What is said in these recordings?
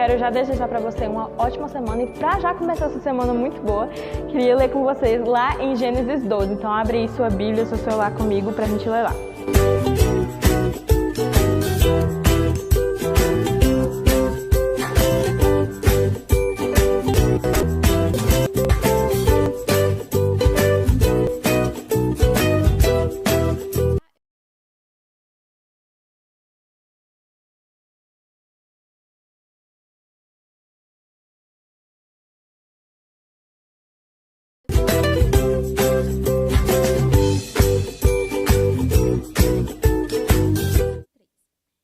quero já desejar para você uma ótima semana e para já começar essa semana muito boa, queria ler com vocês lá em Gênesis 12. Então abre aí sua Bíblia, seu celular comigo para a gente ler lá.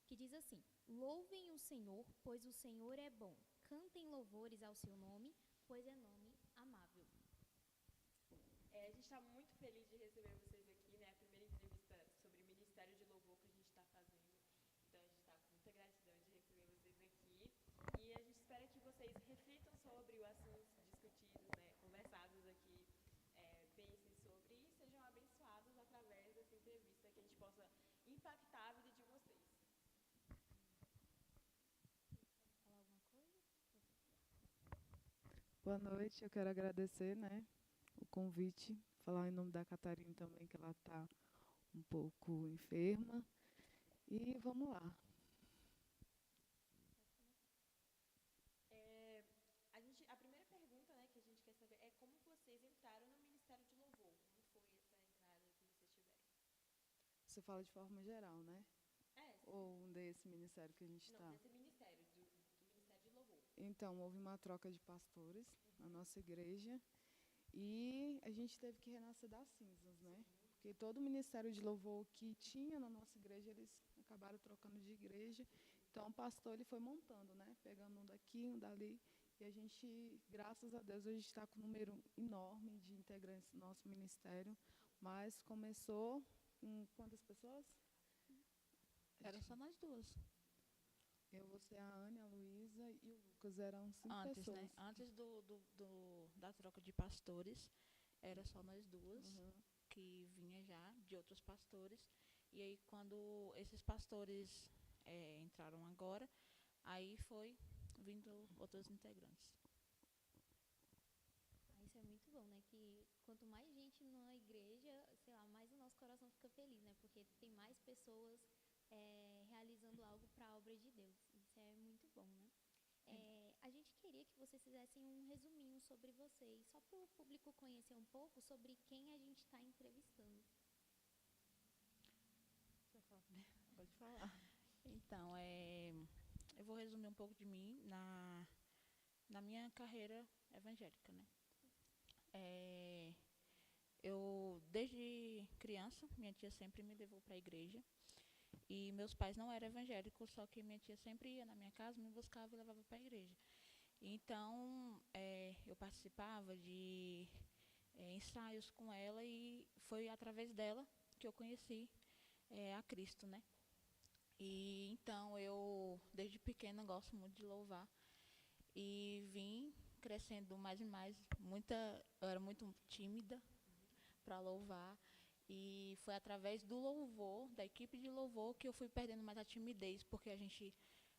Que diz assim: louvem o Senhor, pois o Senhor é bom. Cantem louvores ao seu nome, pois é nome amável. A gente está muito feliz de receber vocês aqui, né? A primeira entrevista sobre Ministério de Louvor que a gente está fazendo. Então a gente está com muita gratidão de receber vocês aqui. E a gente espera que vocês reflitam sobre o assunto discutidos, né? Conversados aqui, pensem sobre e sejam abençoados através dessa entrevista, que a gente possa impactar a vida de vocês. Falar alguma coisa? Boa noite, eu quero agradecer, né, o convite, falar em nome da Catarina também, que ela está um pouco enferma. E vamos lá. A primeira pergunta, né, que a gente quer saber é como vocês entraram no Ministério de Louvor. Como foi essa entrada que vocês tiveram? Você fala de forma geral, né? Sim. Ou desse ministério que a gente está? Não, desse ministério, do Ministério de Louvor. Então, houve uma troca de pastores na nossa igreja e a gente teve que renascer das cinzas, né? Porque todo o ministério de louvor que tinha na nossa igreja, eles acabaram trocando de igreja. Então, o pastor ele foi montando, né? Pegando um daqui, um dali. E a gente, graças a Deus, a gente está com um número enorme de integrantes do nosso ministério. Mas começou com quantas pessoas? Era só nós duas. Eu, você, a Anne, a Luísa e o Lucas, eram 5 pessoas. Né? Antes da troca de pastores, era só nós duas, que vinha já de outros pastores. E aí, quando esses pastores entraram agora, aí foi vindo outros integrantes. Isso é muito bom, né? Que quanto mais gente na igreja, sei lá, mais o nosso coração fica feliz, né? Porque tem mais pessoas realizando algo para a obra de Deus. Isso é muito bom, né? A gente queria que vocês fizessem um resuminho sobre vocês, só para o público conhecer um pouco sobre quem a gente está entrevistando. Pode falar. Então, eu vou resumir um pouco de mim na minha carreira evangélica, né? Eu, desde criança, minha tia sempre me levou para a igreja. E meus pais não eram evangélicos, só que minha tia sempre ia na minha casa, me buscava e levava para a igreja. Então, eu participava de ensaios com ela e foi através dela que eu conheci a Cristo, né? E então, eu, desde pequena, gosto muito de louvar e vim crescendo mais e mais. Eu era muito tímida para louvar. E foi através do louvor, da equipe de louvor, que eu fui perdendo mais a timidez, porque a gente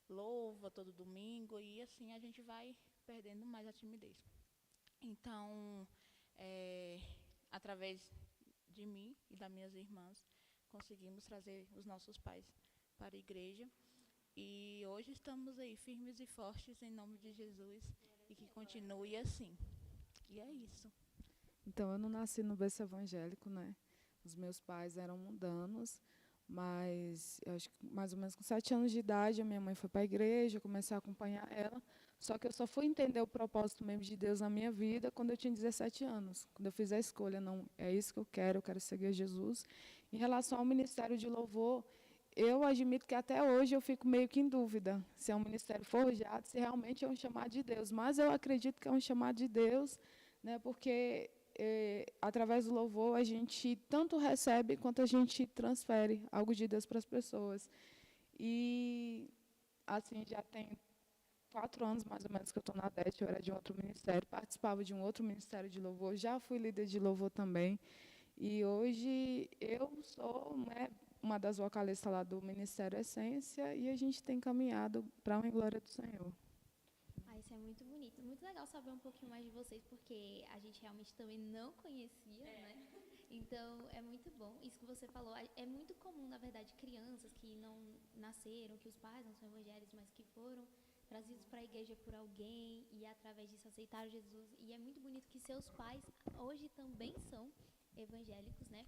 louva todo domingo e assim a gente vai perdendo mais a timidez. Então, através de mim e das minhas irmãs, conseguimos trazer os nossos pais para a igreja. E hoje estamos aí firmes e fortes em nome de Jesus e que continue assim. E é isso. Então, eu não nasci no berço evangélico, né? Os meus pais eram mundanos, mas eu acho que mais ou menos com 7 anos de idade, a minha mãe foi para a igreja, eu comecei a acompanhar ela. Só que eu só fui entender o propósito mesmo de Deus na minha vida quando eu tinha 17 anos, quando eu fiz a escolha, não, é isso que eu quero seguir a Jesus. Em relação ao ministério de louvor, eu admito que até hoje eu fico meio que em dúvida se é um ministério forjado, se realmente é um chamado de Deus. Mas eu acredito que é um chamado de Deus, né, porque através do louvor a gente tanto recebe quanto a gente transfere algo de Deus para as pessoas. E assim, já tem 4 anos mais ou menos que eu estou na DET, eu era de um outro ministério, participava de um outro ministério de louvor, já fui líder de louvor também. E hoje eu sou, né, uma das vocalistas lá do Ministério Essência e a gente tem caminhado para a glória do Senhor. Isso é muito bonito. Muito legal saber um pouquinho mais de vocês, porque a gente realmente também não conhecia, né? Então, é muito bom. Isso que você falou, é muito comum, na verdade, crianças que não nasceram, que os pais não são evangélicos, mas que foram trazidos para a igreja por alguém e através disso aceitaram Jesus. E é muito bonito que seus pais hoje também são evangélicos, né?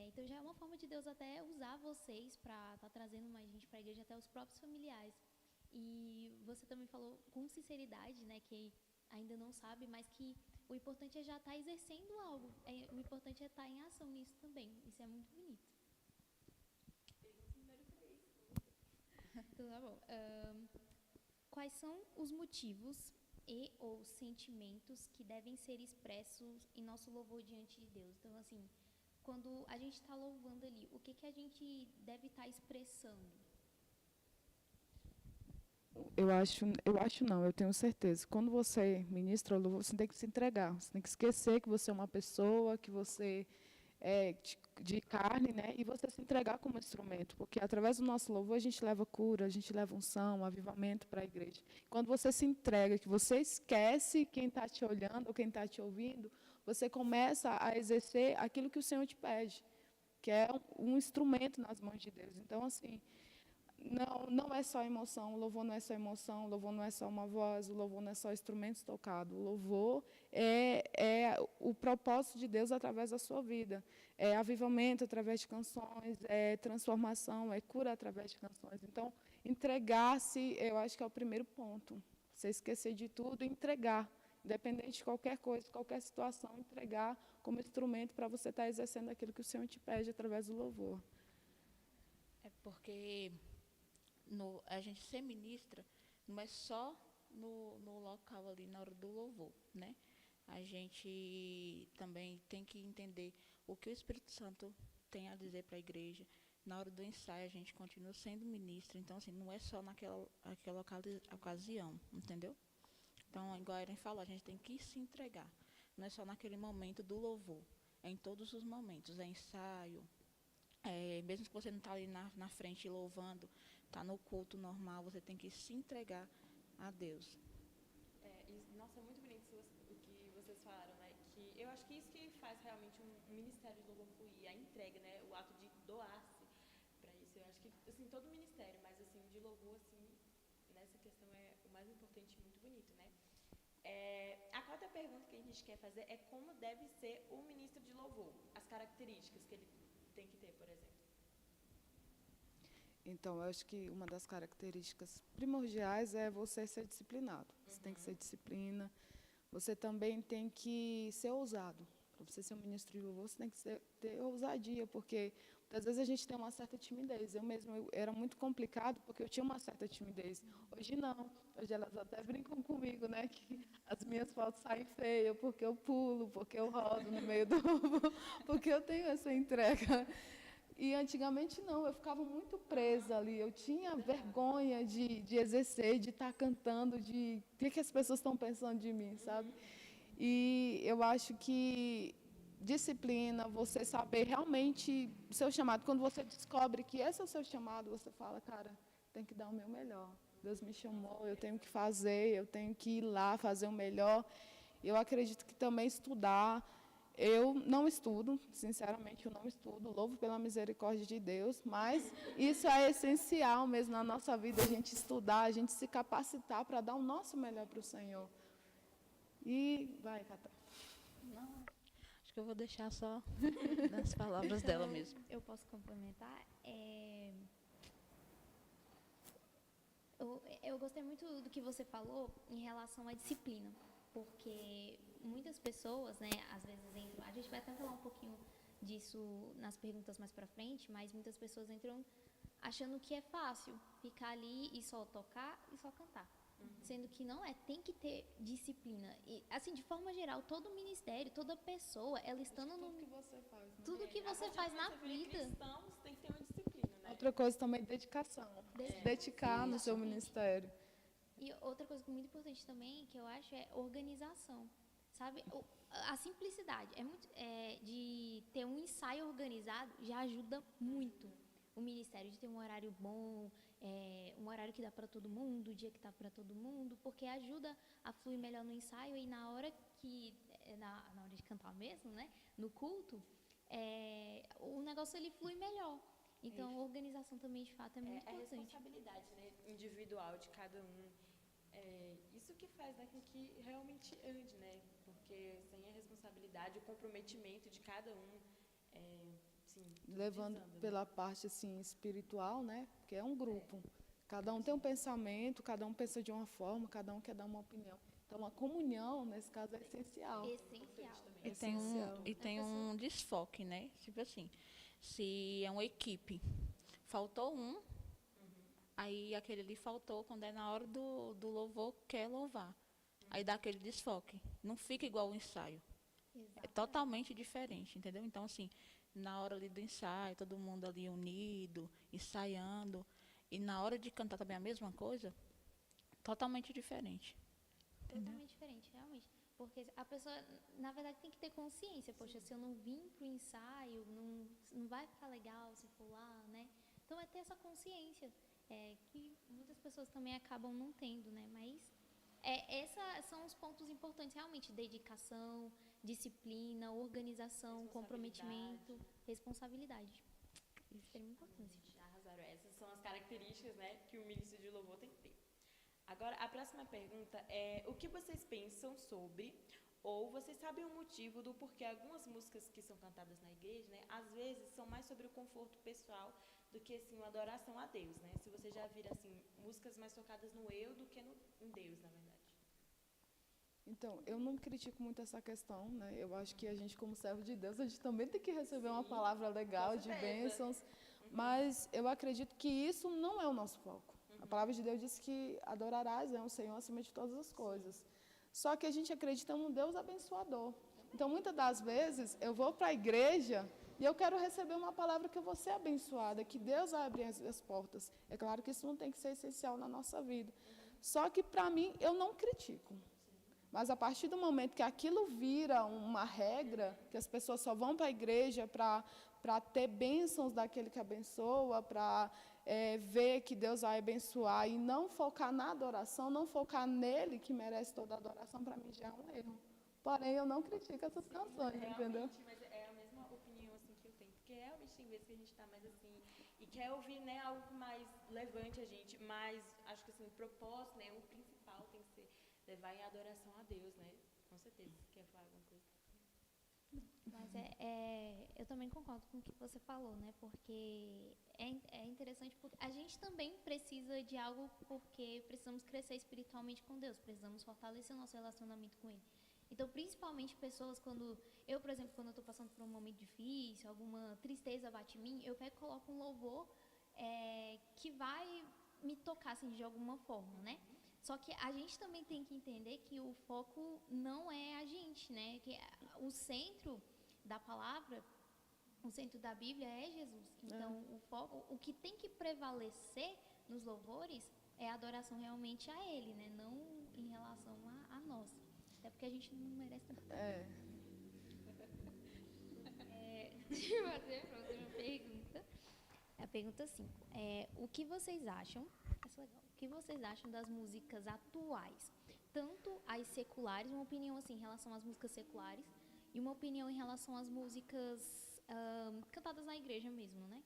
Então já é uma forma de Deus até usar vocês para estar trazendo mais gente para a igreja, até os próprios familiares. E você também falou com sinceridade, né, que ainda não sabe, mas que o importante é já estar exercendo algo. O importante é estar em ação nisso também. Isso é muito bonito. Então tá bom. Quais são os motivos e ou sentimentos que devem ser expressos em nosso louvor diante de Deus? Então, assim, quando a gente está louvando ali, o que a gente deve estar expressando? Eu tenho certeza. Quando você ministra o louvor, você tem que se entregar. Você tem que esquecer que você é uma pessoa, que você é de carne, né? E você se entregar como instrumento, porque através do nosso louvor a gente leva cura, a gente leva unção, avivamento para a igreja. Quando você se entrega, que você esquece quem está te olhando ou quem está te ouvindo, você começa a exercer aquilo que o Senhor te pede, que é um instrumento nas mãos de Deus. Então, assim, não é só emoção, o louvor não é só emoção, o louvor não é só uma voz, o louvor não é só instrumentos tocados, o louvor é o propósito de Deus através da sua vida, é avivamento através de canções, é transformação, é cura através de canções. Então, entregar-se, eu acho que é o primeiro ponto, você esquecer de tudo e entregar, independente de qualquer coisa, qualquer situação, entregar como instrumento para você estar exercendo aquilo que o Senhor te pede através do louvor. É porque a gente ser ministra não é só no local ali na hora do louvor, né? A gente também tem que entender o que o Espírito Santo tem a dizer para a igreja. Na hora do ensaio a gente continua sendo ministra, então assim, não é só naquela ocasião, entendeu? Então, igual a Eren falou, a gente tem que se entregar. Não é só naquele momento do louvor, é em todos os momentos, é ensaio, mesmo que você não está ali na frente louvando, está no culto normal, você tem que se entregar a Deus. Nossa, é muito bonito o que vocês falaram, né? Que eu acho que isso que faz realmente um ministério de louvor fluir, a entrega, né? O ato de doar-se para isso. Eu acho que, assim, todo ministério, mas, assim, de louvor, assim, nessa questão é o mais importante e muito bonito, né? A quarta pergunta que a gente quer fazer é como deve ser o ministro de louvor, as características que ele tem que ter, por exemplo. Então, eu acho que uma das características primordiais é você ser disciplinado. Você tem que ser disciplina. Você também tem que ser ousado. Para você ser um ministro de louvor, você tem que ter ousadia, porque muitas vezes a gente tem uma certa timidez. Eu era muito complicado, porque eu tinha uma certa timidez. Hoje não. Hoje elas até brincam comigo, né? Que as minhas fotos saem feias, porque eu pulo, porque eu rodo no meio do... porque eu tenho essa entrega. E antigamente não, eu ficava muito presa ali, eu tinha vergonha de exercer, de estar cantando, de o que as pessoas estão pensando de mim, sabe? E eu acho que disciplina, você saber realmente o seu chamado, quando você descobre que esse é o seu chamado, você fala, cara, tem que dar o meu melhor. Deus me chamou, eu tenho que fazer, eu tenho que ir lá fazer o melhor. Eu acredito que também estudar. Eu não estudo, sinceramente, eu não estudo, louvo pela misericórdia de Deus, mas isso é essencial mesmo na nossa vida, a gente estudar, a gente se capacitar para dar o nosso melhor para o Senhor. E vai, Cata. Não, acho que eu vou deixar só nas palavras dela mesmo. Eu posso complementar? Eu gostei muito do que você falou em relação à disciplina, porque muitas pessoas, né, às vezes entram, a gente vai até falar um pouquinho disso nas perguntas mais pra frente, mas muitas pessoas entram achando que é fácil ficar ali e só tocar e só cantar. Sendo que não é, tem que ter disciplina. E, assim, de forma geral, todo ministério, toda pessoa, ela estando no... Tudo que você faz, né? Tudo que você faz na vida. Cristão, você tem que ter uma disciplina, né? Outra coisa também, dedicação. Dedicar no seu ministério. E outra coisa muito importante também, que eu acho, é organização. Sabe? A simplicidade de ter um ensaio organizado já ajuda muito. o ministério de ter um horário bom, um horário que dá para todo mundo, o dia que dá para todo mundo, porque ajuda a fluir melhor no ensaio e na hora na hora de cantar mesmo, né, no culto, o negócio ele flui melhor. Então, a organização também, de fato, é muito É a importante. responsabilidade, né, individual de cada um. Isso que faz, né, com que realmente ande, né? Porque sem a responsabilidade, o comprometimento de cada um, sim, Levando desanda, né? pela parte assim espiritual, né? Porque é um grupo. Cada um tem um pensamento, cada um pensa de uma forma, cada um quer dar uma opinião. Então, a comunhão, nesse caso, é essencial. Essencial. É essencial. E tem um desfoque, né? Tipo assim, se é uma equipe, faltou um, aí aquele ali faltou, quando é na hora do louvor, quer louvar. Aí dá aquele desfoque. Não fica igual o ensaio. É totalmente diferente, entendeu? Então, assim, na hora ali do ensaio, todo mundo ali unido, ensaiando. E na hora de cantar também a mesma coisa, totalmente diferente. Totalmente diferente, realmente. Porque a pessoa, na verdade, tem que ter consciência. Poxa, se eu não vim pro ensaio, não vai ficar legal se for lá, né? Então, é ter essa consciência, que muitas pessoas também acabam não tendo, né? Mas esses são os pontos importantes, realmente. Dedicação, disciplina, organização, comprometimento, responsabilidade. Isso é extrema importância. Arrasaram. Essas são as características, né, que o ministro de louvor tem que ter. Agora, a próxima pergunta é: o que vocês pensam sobre, ou vocês sabem o motivo do porquê algumas músicas que são cantadas na igreja, né, às vezes são mais sobre o conforto pessoal do que, assim, uma adoração a Deus, né? Se vocês já viram, assim, músicas mais focadas no eu do que em Deus, na verdade. Então, eu não critico muito essa questão, né? Eu acho que a gente, como servo de Deus, a gente também tem que receber uma palavra legal, de bênçãos, mas eu acredito que isso não é o nosso foco. A palavra de Deus diz que adorarás, o Senhor acima de todas as coisas. Só que a gente acredita num Deus abençoador. Então, muitas das vezes, eu vou para a igreja e eu quero receber uma palavra que eu vou ser abençoada, que Deus vai abrir as portas. É claro que isso não tem que ser essencial na nossa vida. Só que, para mim, eu não critico. Mas a partir do momento que aquilo vira uma regra, que as pessoas só vão para a igreja para ter bênçãos daquele que abençoa, para ver que Deus vai abençoar e não focar na adoração, não focar nele que merece toda a adoração, para mim já é um erro. Porém, eu não critico essas canções, entendeu? Mas é a mesma opinião, assim, que eu tenho. Porque realmente tem vezes que a gente está mais assim e quer ouvir, né, algo que mais levante a gente, mas acho que, assim, o propósito, né, o principal tem que ser levar em adoração a Deus, né? Com certeza. Você quer falar alguma coisa? Mas eu também concordo com o que você falou, né? Porque é interessante, porque a gente também precisa de algo, porque precisamos crescer espiritualmente com Deus, precisamos fortalecer o nosso relacionamento com Ele. Então, principalmente pessoas, eu, por exemplo, quando eu estou passando por um momento difícil, alguma tristeza bate em mim, eu pego e coloco um louvor que vai me tocar, assim, de alguma forma, né? Só que a gente também tem que entender que o foco não é a gente, né? Que o centro da palavra, o centro da Bíblia é Jesus. Então, o que tem que prevalecer nos louvores é a adoração realmente a Ele, né? Não em relação a nós. Até porque a gente não merece nada. Deixa eu fazer a próxima pergunta. A pergunta 5. O que vocês acham? Essa é legal. O que vocês acham das músicas atuais? Tanto as seculares, uma opinião assim em relação às músicas seculares, e uma opinião em relação às músicas cantadas na igreja mesmo, né?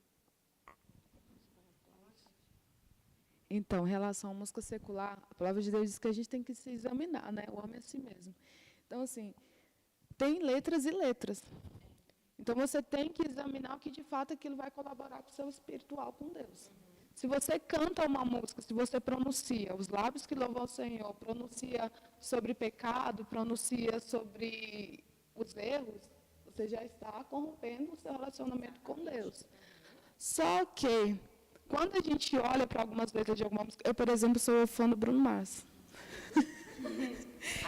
Então, em relação à música secular, a palavra de Deus diz que a gente tem que se examinar, né? O homem é si mesmo. Então, assim, tem letras e letras. Então, você tem que examinar o que, de fato, aquilo vai colaborar com o seu espiritual com Deus. Se você canta uma música, se você pronuncia os lábios que louvam ao Senhor, pronuncia sobre pecado, pronuncia sobre os erros, você já está corrompendo o seu relacionamento com Deus. Só que, quando a gente olha para algumas letras de alguma música, eu, por exemplo, sou fã do Bruno Mars.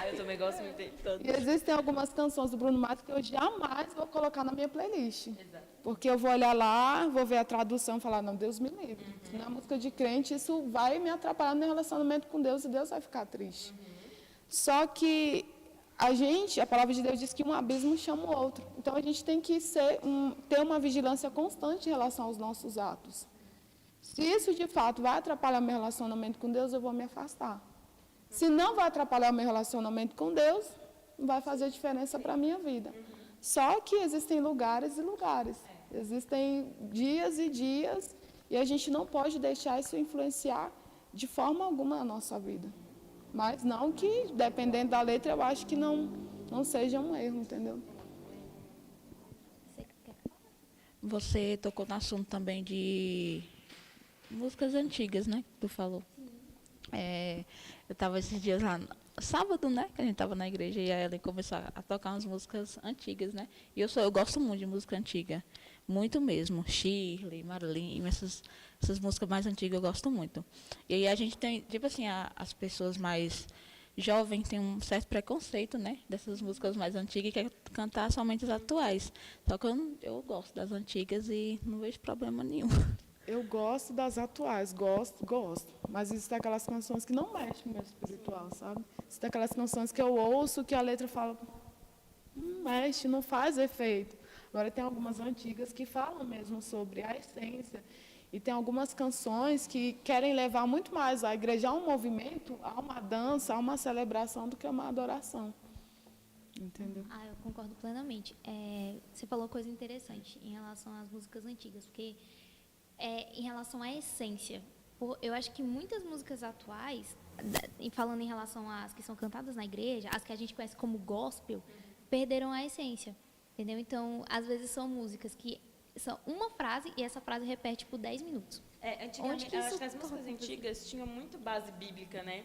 Eu também gosto muito de todos. E existem algumas canções do Bruno Mars que eu jamais vou colocar na minha playlist. Exato. Porque eu vou olhar lá, vou ver a tradução e falar, não, Deus me livre. Na música de crente, isso vai me atrapalhar no meu relacionamento com Deus e Deus vai ficar triste. Só que a palavra de Deus diz que um abismo chama o outro. Então, a gente tem que ter uma vigilância constante em relação aos nossos atos. Se isso, de fato, vai atrapalhar meu relacionamento com Deus, eu vou me afastar. Se não vai atrapalhar o meu relacionamento com Deus, não vai fazer diferença para a minha vida. Só que existem lugares e lugares. Existem dias e dias, e a gente não pode deixar isso influenciar de forma alguma a nossa vida. Mas não que, dependendo da letra, eu acho que não seja um erro, entendeu? Você tocou no assunto também de músicas antigas, né? Que tu falou. Eu estava esses dias lá, sábado, né? Que a gente estava na igreja e a Ellen começou a tocar umas músicas antigas, né? E eu gosto muito de música antiga. Muito mesmo. Shirley, Marlene, essas músicas mais antigas eu gosto muito. E aí a gente tem, tipo assim, as pessoas mais jovens têm um certo preconceito, né? Dessas músicas mais antigas e quer cantar somente as atuais. Só que eu gosto das antigas e não vejo problema nenhum. Eu gosto das atuais, gosto. Mas existem aquelas canções que não mexem com o meu espiritual, sabe? Existem aquelas canções que eu ouço que a letra fala, não mexe, não faz efeito. Agora tem algumas antigas que falam mesmo sobre a essência. E tem algumas canções que querem levar muito mais a igreja a um movimento, a uma dança, a uma celebração do que a uma adoração. Entendeu? Eu concordo plenamente. Você falou coisa interessante em relação às músicas antigas, porque em relação à essência, eu acho que muitas músicas atuais, falando em relação às que são cantadas na igreja, as que a gente conhece como gospel, perderam a essência, entendeu? Então, às vezes são músicas que são uma frase e essa frase repete por 10 minutos. Antigamente, eu acho que as músicas antigas tinham muito base bíblica, né?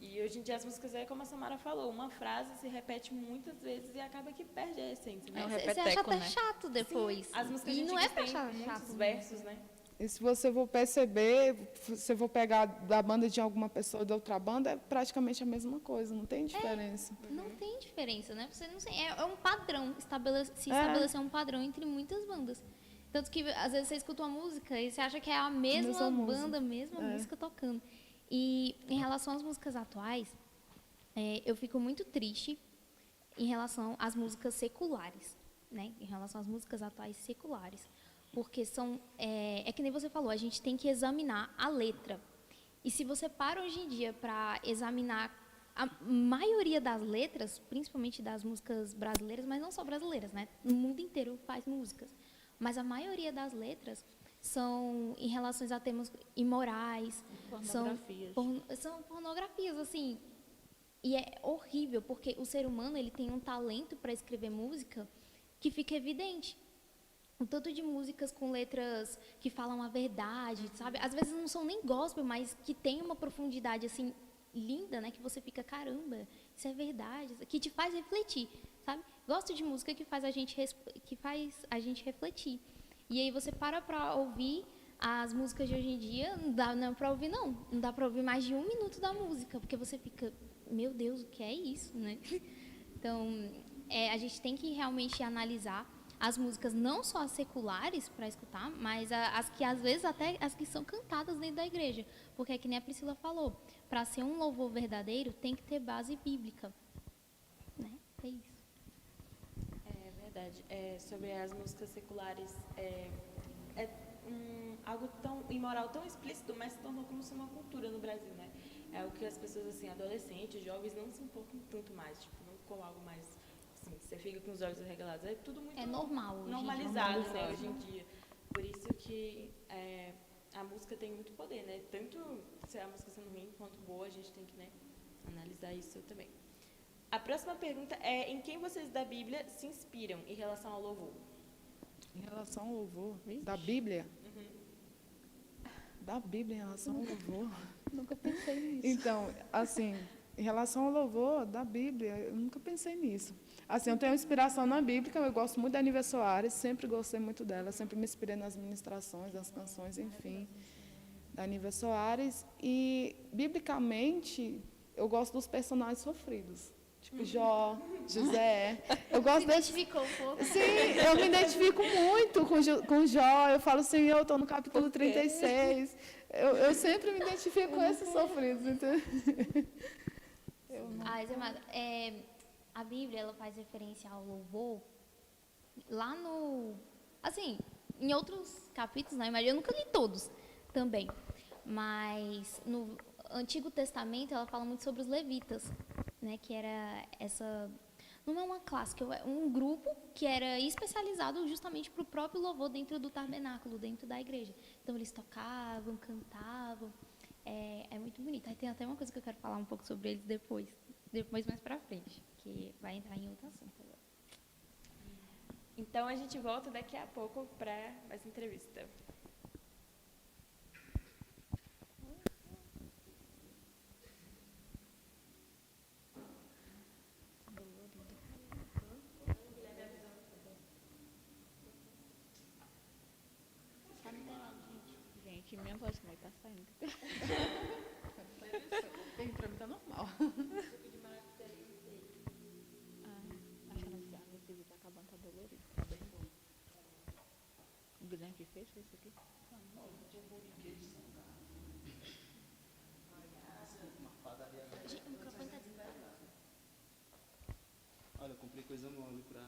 E hoje em dia as músicas, como a Samara falou, uma frase se repete muitas vezes e acaba que perde a essência, né? Você acha até chato depois. Sim, as músicas e antigas não é pra têm achar muitos chato versos, né? E se você for perceber, se eu for pegar da banda de alguma pessoa de outra banda, é praticamente a mesma coisa, não tem diferença. Não tem diferença, né? Você não sei, é um padrão, estabeleceu um padrão entre muitas bandas. Tanto que às vezes você escuta uma música e você acha que é a mesma banda, a mesma música tocando. E em relação às músicas atuais, eu fico muito triste em relação às músicas seculares, né? Em relação às músicas atuais seculares. Porque é que nem você falou, a gente tem que examinar a letra. E se você para hoje em dia para examinar a maioria das letras, principalmente das músicas brasileiras, mas não só brasileiras, né? No mundo inteiro faz músicas. Mas a maioria das letras são em relações a temas imorais, são pornografias, assim. E é horrível, porque o ser humano ele tem um talento para escrever música que fica evidente. Um tanto de músicas com letras que falam a verdade, sabe? Às vezes não são nem gospel, mas que tem uma profundidade, assim, linda, né? Que você fica, caramba, isso é verdade. Que te faz refletir, sabe? Gosto de música que faz a gente refletir. E aí você para pra ouvir as músicas de hoje em dia, não dá pra ouvir, não. Não dá pra ouvir mais de 1 minuto da música, porque você fica, meu Deus, o que é isso, né? Então, a gente tem que realmente analisar as músicas, não só as seculares para escutar, mas as que às vezes até as que são cantadas dentro da igreja, porque é que nem a Priscila falou, para ser um louvor verdadeiro tem que ter base bíblica, né? É isso. É verdade. Sobre as músicas seculares, algo tão imoral, tão explícito, mas se tornou como se uma cultura no Brasil, né? É o que as pessoas, assim, adolescentes, jovens, não se importam tanto mais, tipo, não ficou algo mais, assim, você fica com os olhos arregalados, é tudo muito normal hoje, normalizado, né, hoje em dia. Por isso que a música tem muito poder, né? Tanto se a música sendo ruim quanto boa, a gente tem que, né, analisar isso também. A próxima pergunta é: em quem vocês da Bíblia se inspiram em relação ao louvor? Em relação ao louvor da Bíblia? Da Bíblia em relação ao louvor? Nunca pensei nisso. Então, assim, em relação ao louvor da Bíblia, eu nunca pensei nisso. Assim, eu tenho inspiração na Bíblia, eu gosto muito da Nívia Soares, sempre gostei muito dela, sempre me inspirei nas ministrações, nas canções, enfim, da Nívia Soares. E, biblicamente, eu gosto dos personagens sofridos, tipo Jó, José. Eu gosto Se identificou um pouco? Sim, eu me identifico muito com Jó, eu falo, Senhor, eu estou no capítulo 36. Eu sempre me identifico com esses sofridos, entendeu? Zé Amado, a Bíblia, ela faz referência ao louvor lá no... Assim, em outros capítulos, né? Mas eu nunca li todos também. Mas no Antigo Testamento, ela fala muito sobre os levitas, né? Que era essa... Não é uma classe, um grupo que era especializado justamente para o próprio louvor dentro do tabernáculo, dentro da igreja. Então, eles tocavam, cantavam. É muito bonito. Aí tem até uma coisa que eu quero falar um pouco sobre eles depois mais para frente, que vai entrar em outro assunto agora. Então, a gente volta daqui a pouco para mais entrevista. Gente, minha voz como é que tá saindo? Bem, pra mim tá normal. Acho que a anestesia tá acabando, tá dolorido, tá bem bom. O Guilherme que fez isso aqui? Gente, o microfone tá desligado. Olha, eu comprei coisa mole pra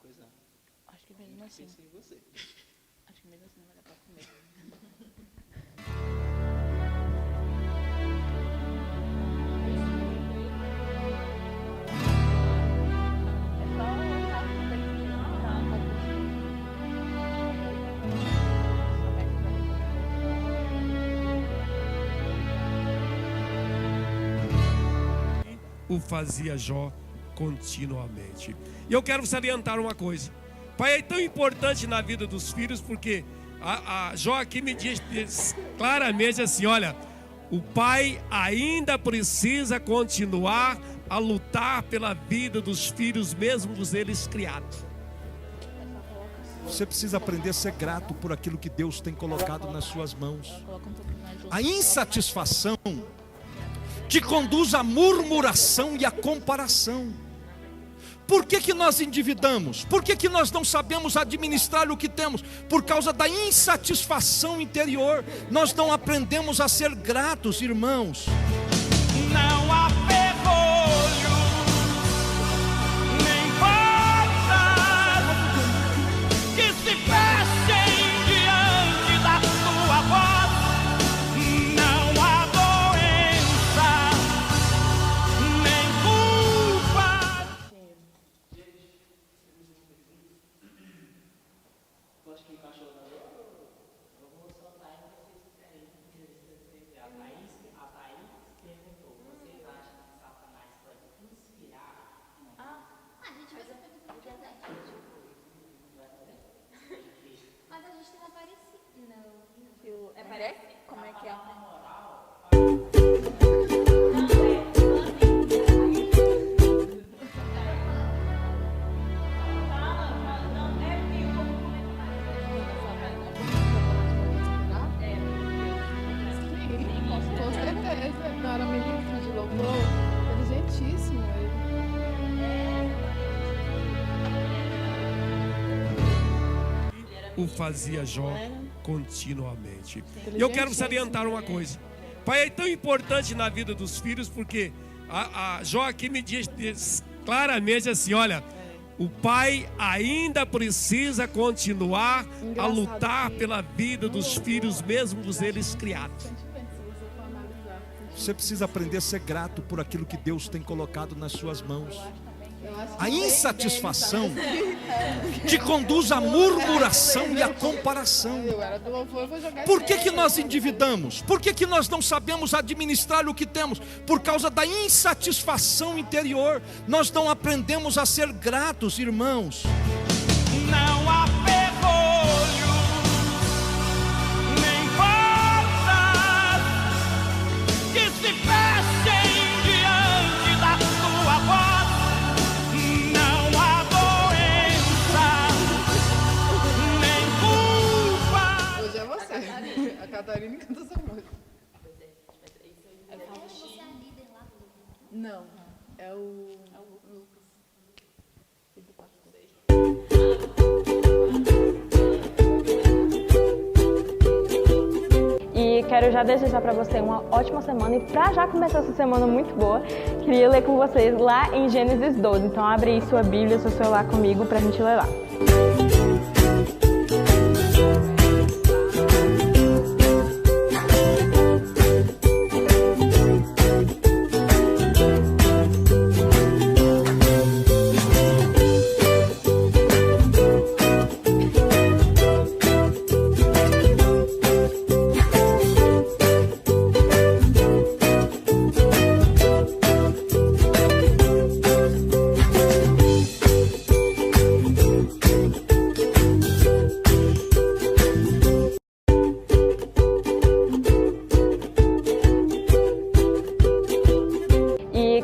coisar. Acho que mesmo assim. Pensei em você. Acho que mesmo assim não vai dar pra comer. O fazia Jó continuamente. E eu quero salientar uma coisa. Pai é tão importante na vida dos filhos, porque a Jó aqui me diz claramente assim, olha, o pai ainda precisa continuar a lutar pela vida dos filhos, mesmo eles criados. Você precisa aprender a ser grato por aquilo que Deus tem colocado nas suas mãos. A insatisfação te conduz à murmuração e à comparação. Por que nós endividamos? Por que nós não sabemos administrar o que temos? Por causa da insatisfação interior. Nós não aprendemos a ser gratos, irmãos. Não há ferrolho, nem portas que se fechem diante da tua voz. Não há doença, nem culpa. Tu acha que encaixou na outra? Eu vou soltar e vocês querem. A Thaís perguntou: vocês acham que Satanás pode inspirar? A gente vai saber do que é verdade. Mas a gente tem uma parecida. Não. É parece? Como é que é? Com certeza. Não era ministro de louvor, inteligentíssimo ele. O fazia Jó continuamente. E eu quero salientar uma coisa. Pai é tão importante na vida dos filhos, porque a Jó aqui me diz claramente assim, olha, o pai ainda precisa continuar a lutar pela vida dos filhos, mesmo eles criados. Você precisa aprender a ser grato por aquilo que Deus tem colocado nas suas mãos. A insatisfação te conduz à murmuração e à comparação. Eu era do louvor, eu vou jogar. Por que nós endividamos? Por que nós não sabemos administrar o que temos? Por causa da insatisfação interior. Nós não aprendemos a ser gratos, irmãos. Não há ferrolho, nem portas que se fechem diante da tua voz. Não há doença, nem culpa. Hoje é você. A Catarina canta essa música. Você é a líder lá do louvor? Não, é o Lucas. E quero já desejar para você uma ótima semana e para já começar essa semana muito boa, queria ler com vocês lá em Gênesis 12. Então abre aí sua Bíblia, seu celular comigo para a gente ler lá.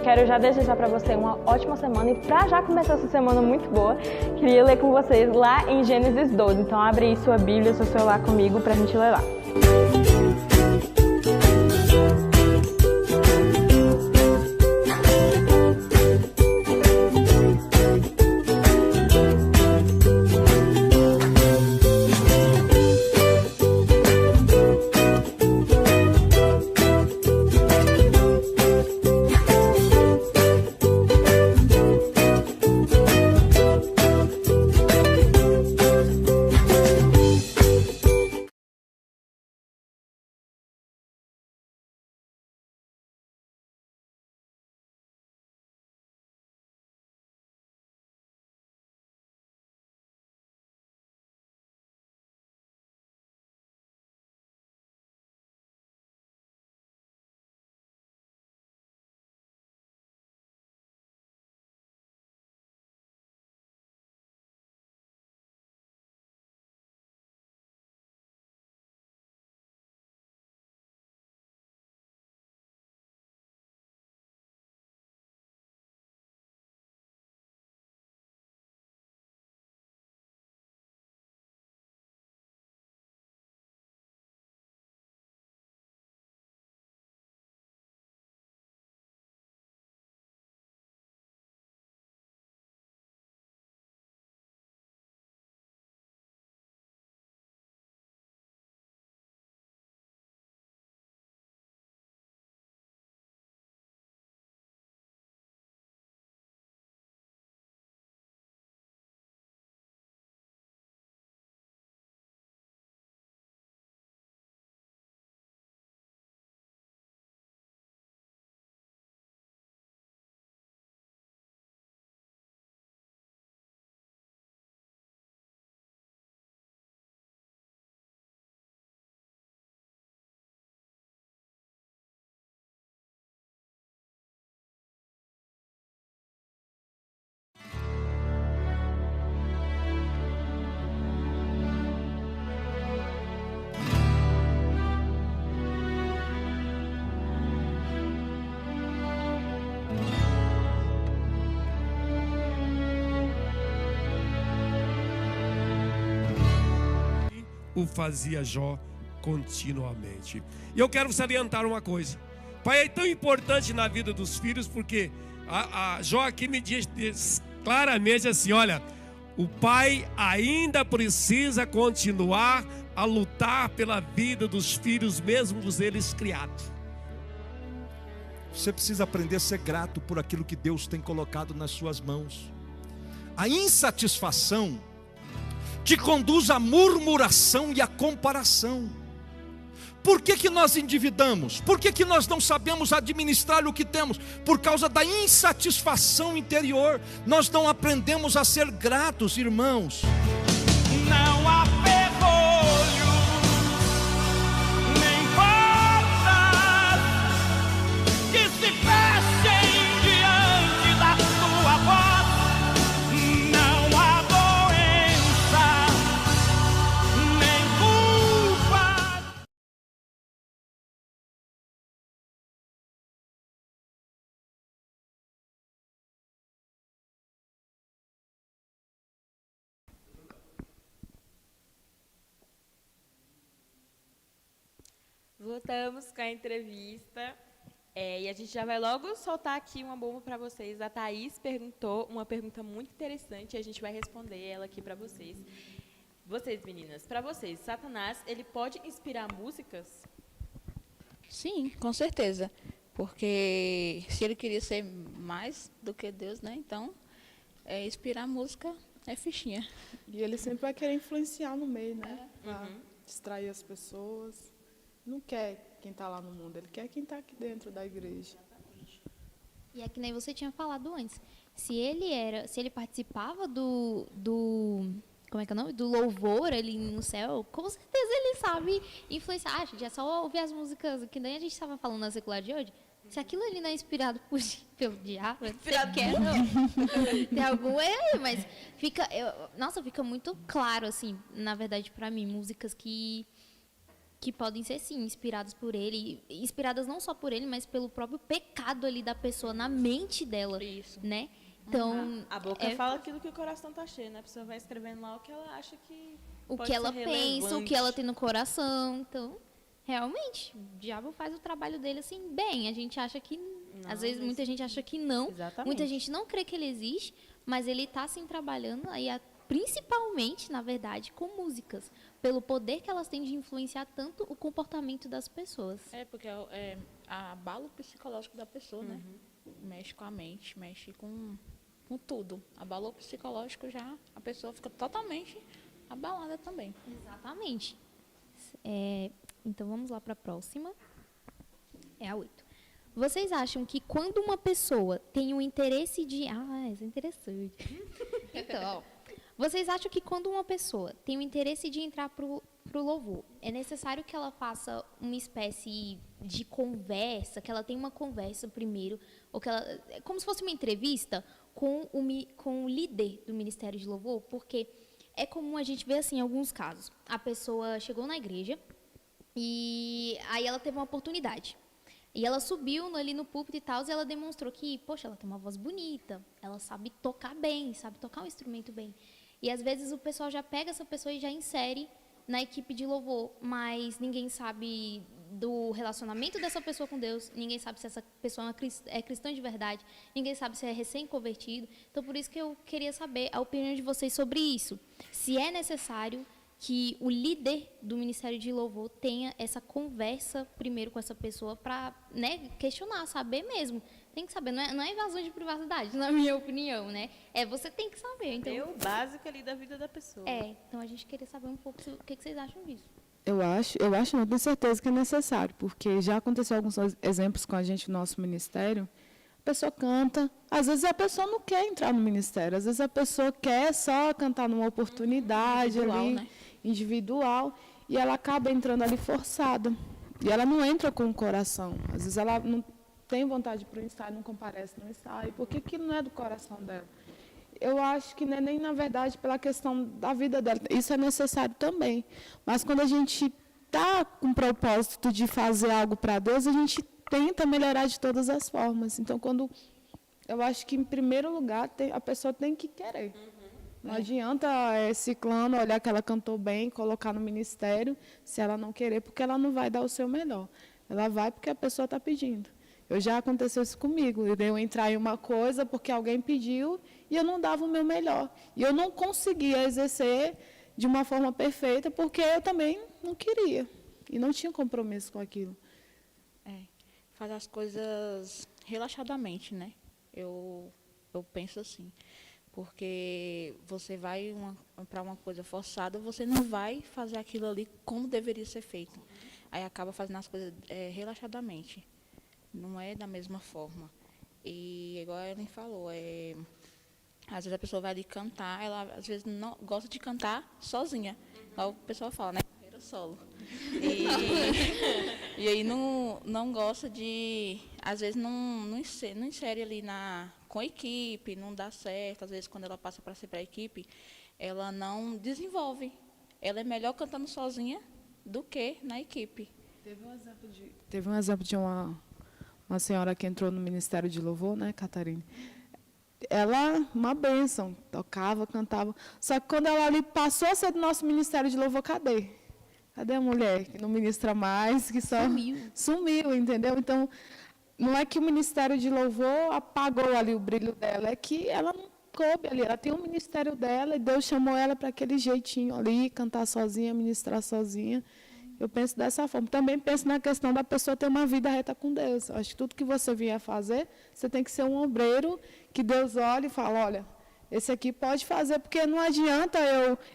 Quero já desejar para você uma ótima semana e para já começar essa semana muito boa, queria ler com vocês lá em Gênesis 12. Então abre aí sua Bíblia, seu celular comigo para a gente ler lá. O fazia Jó continuamente. E eu quero salientar uma coisa. Pai é tão importante na vida dos filhos, porque a Jó aqui me diz claramente assim: olha, o pai ainda precisa continuar a lutar pela vida dos filhos, mesmo eles criados. Você precisa aprender a ser grato por aquilo que Deus tem colocado nas suas mãos. A insatisfação te conduz à murmuração e à comparação. Por que nós endividamos? Por que nós não sabemos administrar o que temos? Por causa da insatisfação interior. Nós não aprendemos a ser gratos, irmãos. Não há ferrolho, nem portas que se fechem diante da tua voz. Não há doença, nem culpa. Voltamos com a entrevista e a gente já vai logo soltar aqui uma bomba para vocês. A Thaís perguntou uma pergunta muito interessante e a gente vai responder ela aqui para vocês. Vocês, meninas, para vocês, Satanás, ele pode inspirar músicas? Sim, com certeza. Porque se ele queria ser mais do que Deus, né? Então, inspirar música é fichinha. E ele sempre vai querer influenciar no meio, né? Pra distrair as pessoas. Não quer quem está lá no mundo, ele quer quem está aqui dentro da igreja. E é que nem você tinha falado antes. Se ele participava como é que é o nome? Do louvor ali no céu, com certeza ele sabe influenciar. Ah, gente, é só ouvir as músicas, que nem a gente estava falando na secular de hoje. Se aquilo ali não é inspirado pelo diabo, você quer, não. Tem algum erro aí, mas fica muito claro, assim, na verdade, para mim, músicas que podem ser, sim, inspiradas por ele. Inspiradas não só por ele, mas pelo próprio pecado ali da pessoa, na mente dela. Isso. Né? Então, a boca fala aquilo que o coração tá cheio, né? A pessoa vai escrevendo lá o que ela acha que o pode que ela ser pensa, relevante. o que ela tem no coração. Então, realmente, o diabo faz o trabalho dele assim bem. A gente acha que às vezes muita gente acha que não. Exatamente. Muita gente não crê que ele existe, mas ele está assim trabalhando aí principalmente, na verdade, com músicas, pelo poder que elas têm de influenciar tanto o comportamento das pessoas. Porque é abalo psicológico da pessoa, né? Mexe com a mente, mexe com tudo. Abalou psicológico, já a pessoa fica totalmente abalada também. Exatamente. Então, vamos lá para a próxima. É a 8. Vocês acham que quando uma pessoa tem o interesse de... isso é interessante. Então, vocês acham que quando uma pessoa tem o interesse de entrar pro louvor, é necessário que ela faça uma espécie de conversa, que ela tenha uma conversa primeiro, ou que ela... como se fosse uma entrevista com o líder do Ministério de Louvor? Porque é comum a gente ver assim, em alguns casos. A pessoa chegou na igreja e aí ela teve uma oportunidade. E ela subiu ali no púlpito e tal, e ela demonstrou que, poxa, ela tem uma voz bonita, ela sabe tocar bem, sabe tocar um instrumento bem. E às vezes o pessoal já pega essa pessoa e já insere na equipe de louvor, mas ninguém sabe do relacionamento dessa pessoa com Deus, ninguém sabe se essa pessoa é cristã de verdade, ninguém sabe se é recém-convertido. Então, por isso que eu queria saber a opinião de vocês sobre isso. Se é necessário que o líder do Ministério de Louvor tenha essa conversa primeiro com essa pessoa para, né, questionar, saber mesmo. Tem que saber, não é invasão de privacidade, na minha opinião, né? Você tem que saber. Então, É o básico ali da vida da pessoa. Então a gente queria saber um pouco o que vocês acham disso. Eu acho, não tenho certeza que é necessário, porque já aconteceu alguns exemplos com a gente no nosso ministério. A pessoa canta, às vezes a pessoa não quer entrar no ministério, às vezes a pessoa quer só cantar numa oportunidade ali, né? Individual, e ela acaba entrando ali forçada. E ela não entra com o coração. Às vezes ela não tem vontade para o ensaio, não comparece no ensaio, porque aquilo não é do coração dela. Eu acho que não é nem, na verdade, pela questão da vida dela. Isso é necessário também. Mas quando a gente está com o propósito de fazer algo para Deus, a gente tenta melhorar de todas as formas. Então, eu acho que, em primeiro lugar, a pessoa tem que querer. Não adianta ciclano olhar que ela cantou bem, colocar no ministério, se ela não querer, porque ela não vai dar o seu melhor. Ela vai porque a pessoa está pedindo. Já aconteceu isso comigo. Eu entrar em uma coisa porque alguém pediu e eu não dava o meu melhor. E eu não conseguia exercer de uma forma perfeita porque eu também não queria. E não tinha compromisso com aquilo. Fazer as coisas relaxadamente, né? Eu penso assim. Porque você vai para uma coisa forçada, você não vai fazer aquilo ali como deveria ser feito. Aí acaba fazendo as coisas relaxadamente. Não é da mesma forma. E igual a Ellen falou, às vezes a pessoa vai ali cantar, ela às vezes não gosta de cantar sozinha. Igual o pessoal fala, né? Carreira solo. E aí não gosta de, às vezes não insere ali com a equipe, não dá certo. Às vezes quando ela passa para ser para a equipe, ela não desenvolve. Ela é melhor cantando sozinha do que na equipe. Teve um exemplo de uma senhora que entrou no Ministério de Louvor, né, Catarina? Ela, uma bênção, tocava, cantava. Só que quando ela ali passou a ser do nosso Ministério de Louvor, cadê? Cadê a mulher que não ministra mais, que só sumiu, entendeu? Então, não é que o Ministério de Louvor apagou ali o brilho dela, é que ela não coube ali. Ela tem um ministério dela e Deus chamou ela para aquele jeitinho ali, cantar sozinha, ministrar sozinha. Eu penso dessa forma. Também penso na questão da pessoa ter uma vida reta com Deus. Acho que tudo que você vier fazer, você tem que ser um obreiro que Deus olha e fala, olha, esse aqui pode fazer, porque não adianta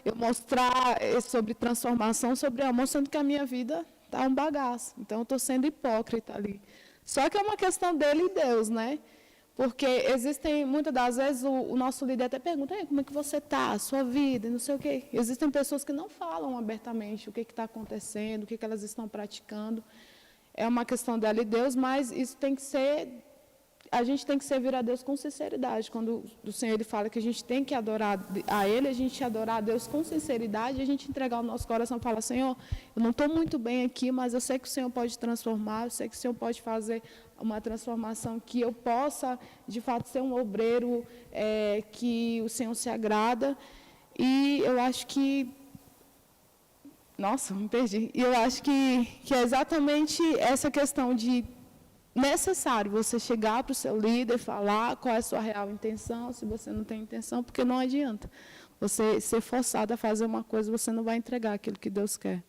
eu mostrar sobre transformação, sobre amor, sendo que a minha vida está um bagaço. Então, eu estou sendo hipócrita ali. Só que é uma questão dele e Deus, né? Porque existem, muitas das vezes, o nosso líder até pergunta, como é que você está, a sua vida, não sei o quê. Existem pessoas que não falam abertamente o que está acontecendo, o que elas estão praticando. É uma questão dela e Deus, mas isso tem que ser... A gente tem que servir a Deus com sinceridade. Quando o Senhor ele fala que a gente tem que adorar a Ele, a gente adorar a Deus com sinceridade, e a gente entregar o nosso coração e falar, Senhor, eu não estou muito bem aqui, mas eu sei que o Senhor pode transformar, eu sei que o Senhor pode fazer uma transformação que eu possa, de fato, ser um obreiro que o Senhor se agrada. E eu acho que... Nossa, me perdi. E eu acho que é exatamente essa questão de necessário você chegar para o seu líder, falar qual é a sua real intenção, se você não tem intenção, porque não adianta. Você ser forçado a fazer uma coisa, você não vai entregar aquilo que Deus quer.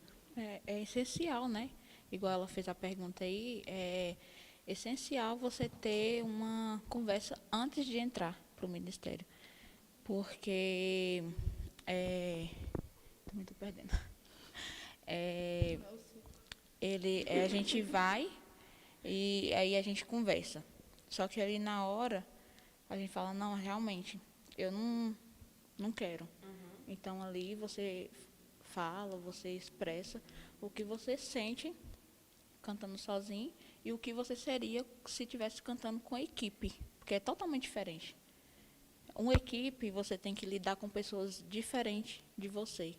É essencial, né? Igual ela fez a pergunta aí, é essencial você ter uma conversa antes de entrar para o ministério. Porque... Também estou perdendo. A gente vai... E aí a gente conversa. Só que ali na hora, a gente fala, não, realmente, eu não quero. Então ali você fala, você expressa o que você sente cantando sozinho e o que você seria se estivesse cantando com a equipe. Porque é totalmente diferente. Uma equipe, você tem que lidar com pessoas diferentes de você.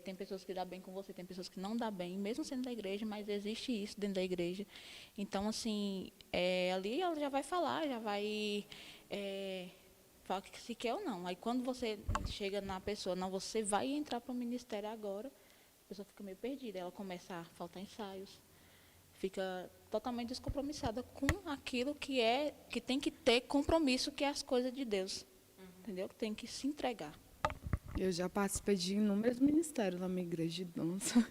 Tem pessoas que dão bem com você, tem pessoas que não dão bem, mesmo sendo da igreja, mas existe isso dentro da igreja. Então, assim, ali ela já vai falar, já vai falar que se quer ou não. Aí, quando você chega na pessoa, não, você vai entrar para o ministério agora, a pessoa fica meio perdida, ela começa a faltar ensaios, fica totalmente descompromissada com aquilo que tem que ter compromisso, que é as coisas de Deus, entendeu? Que tem que se entregar. Eu já participei de inúmeros ministérios na minha igreja, de dança,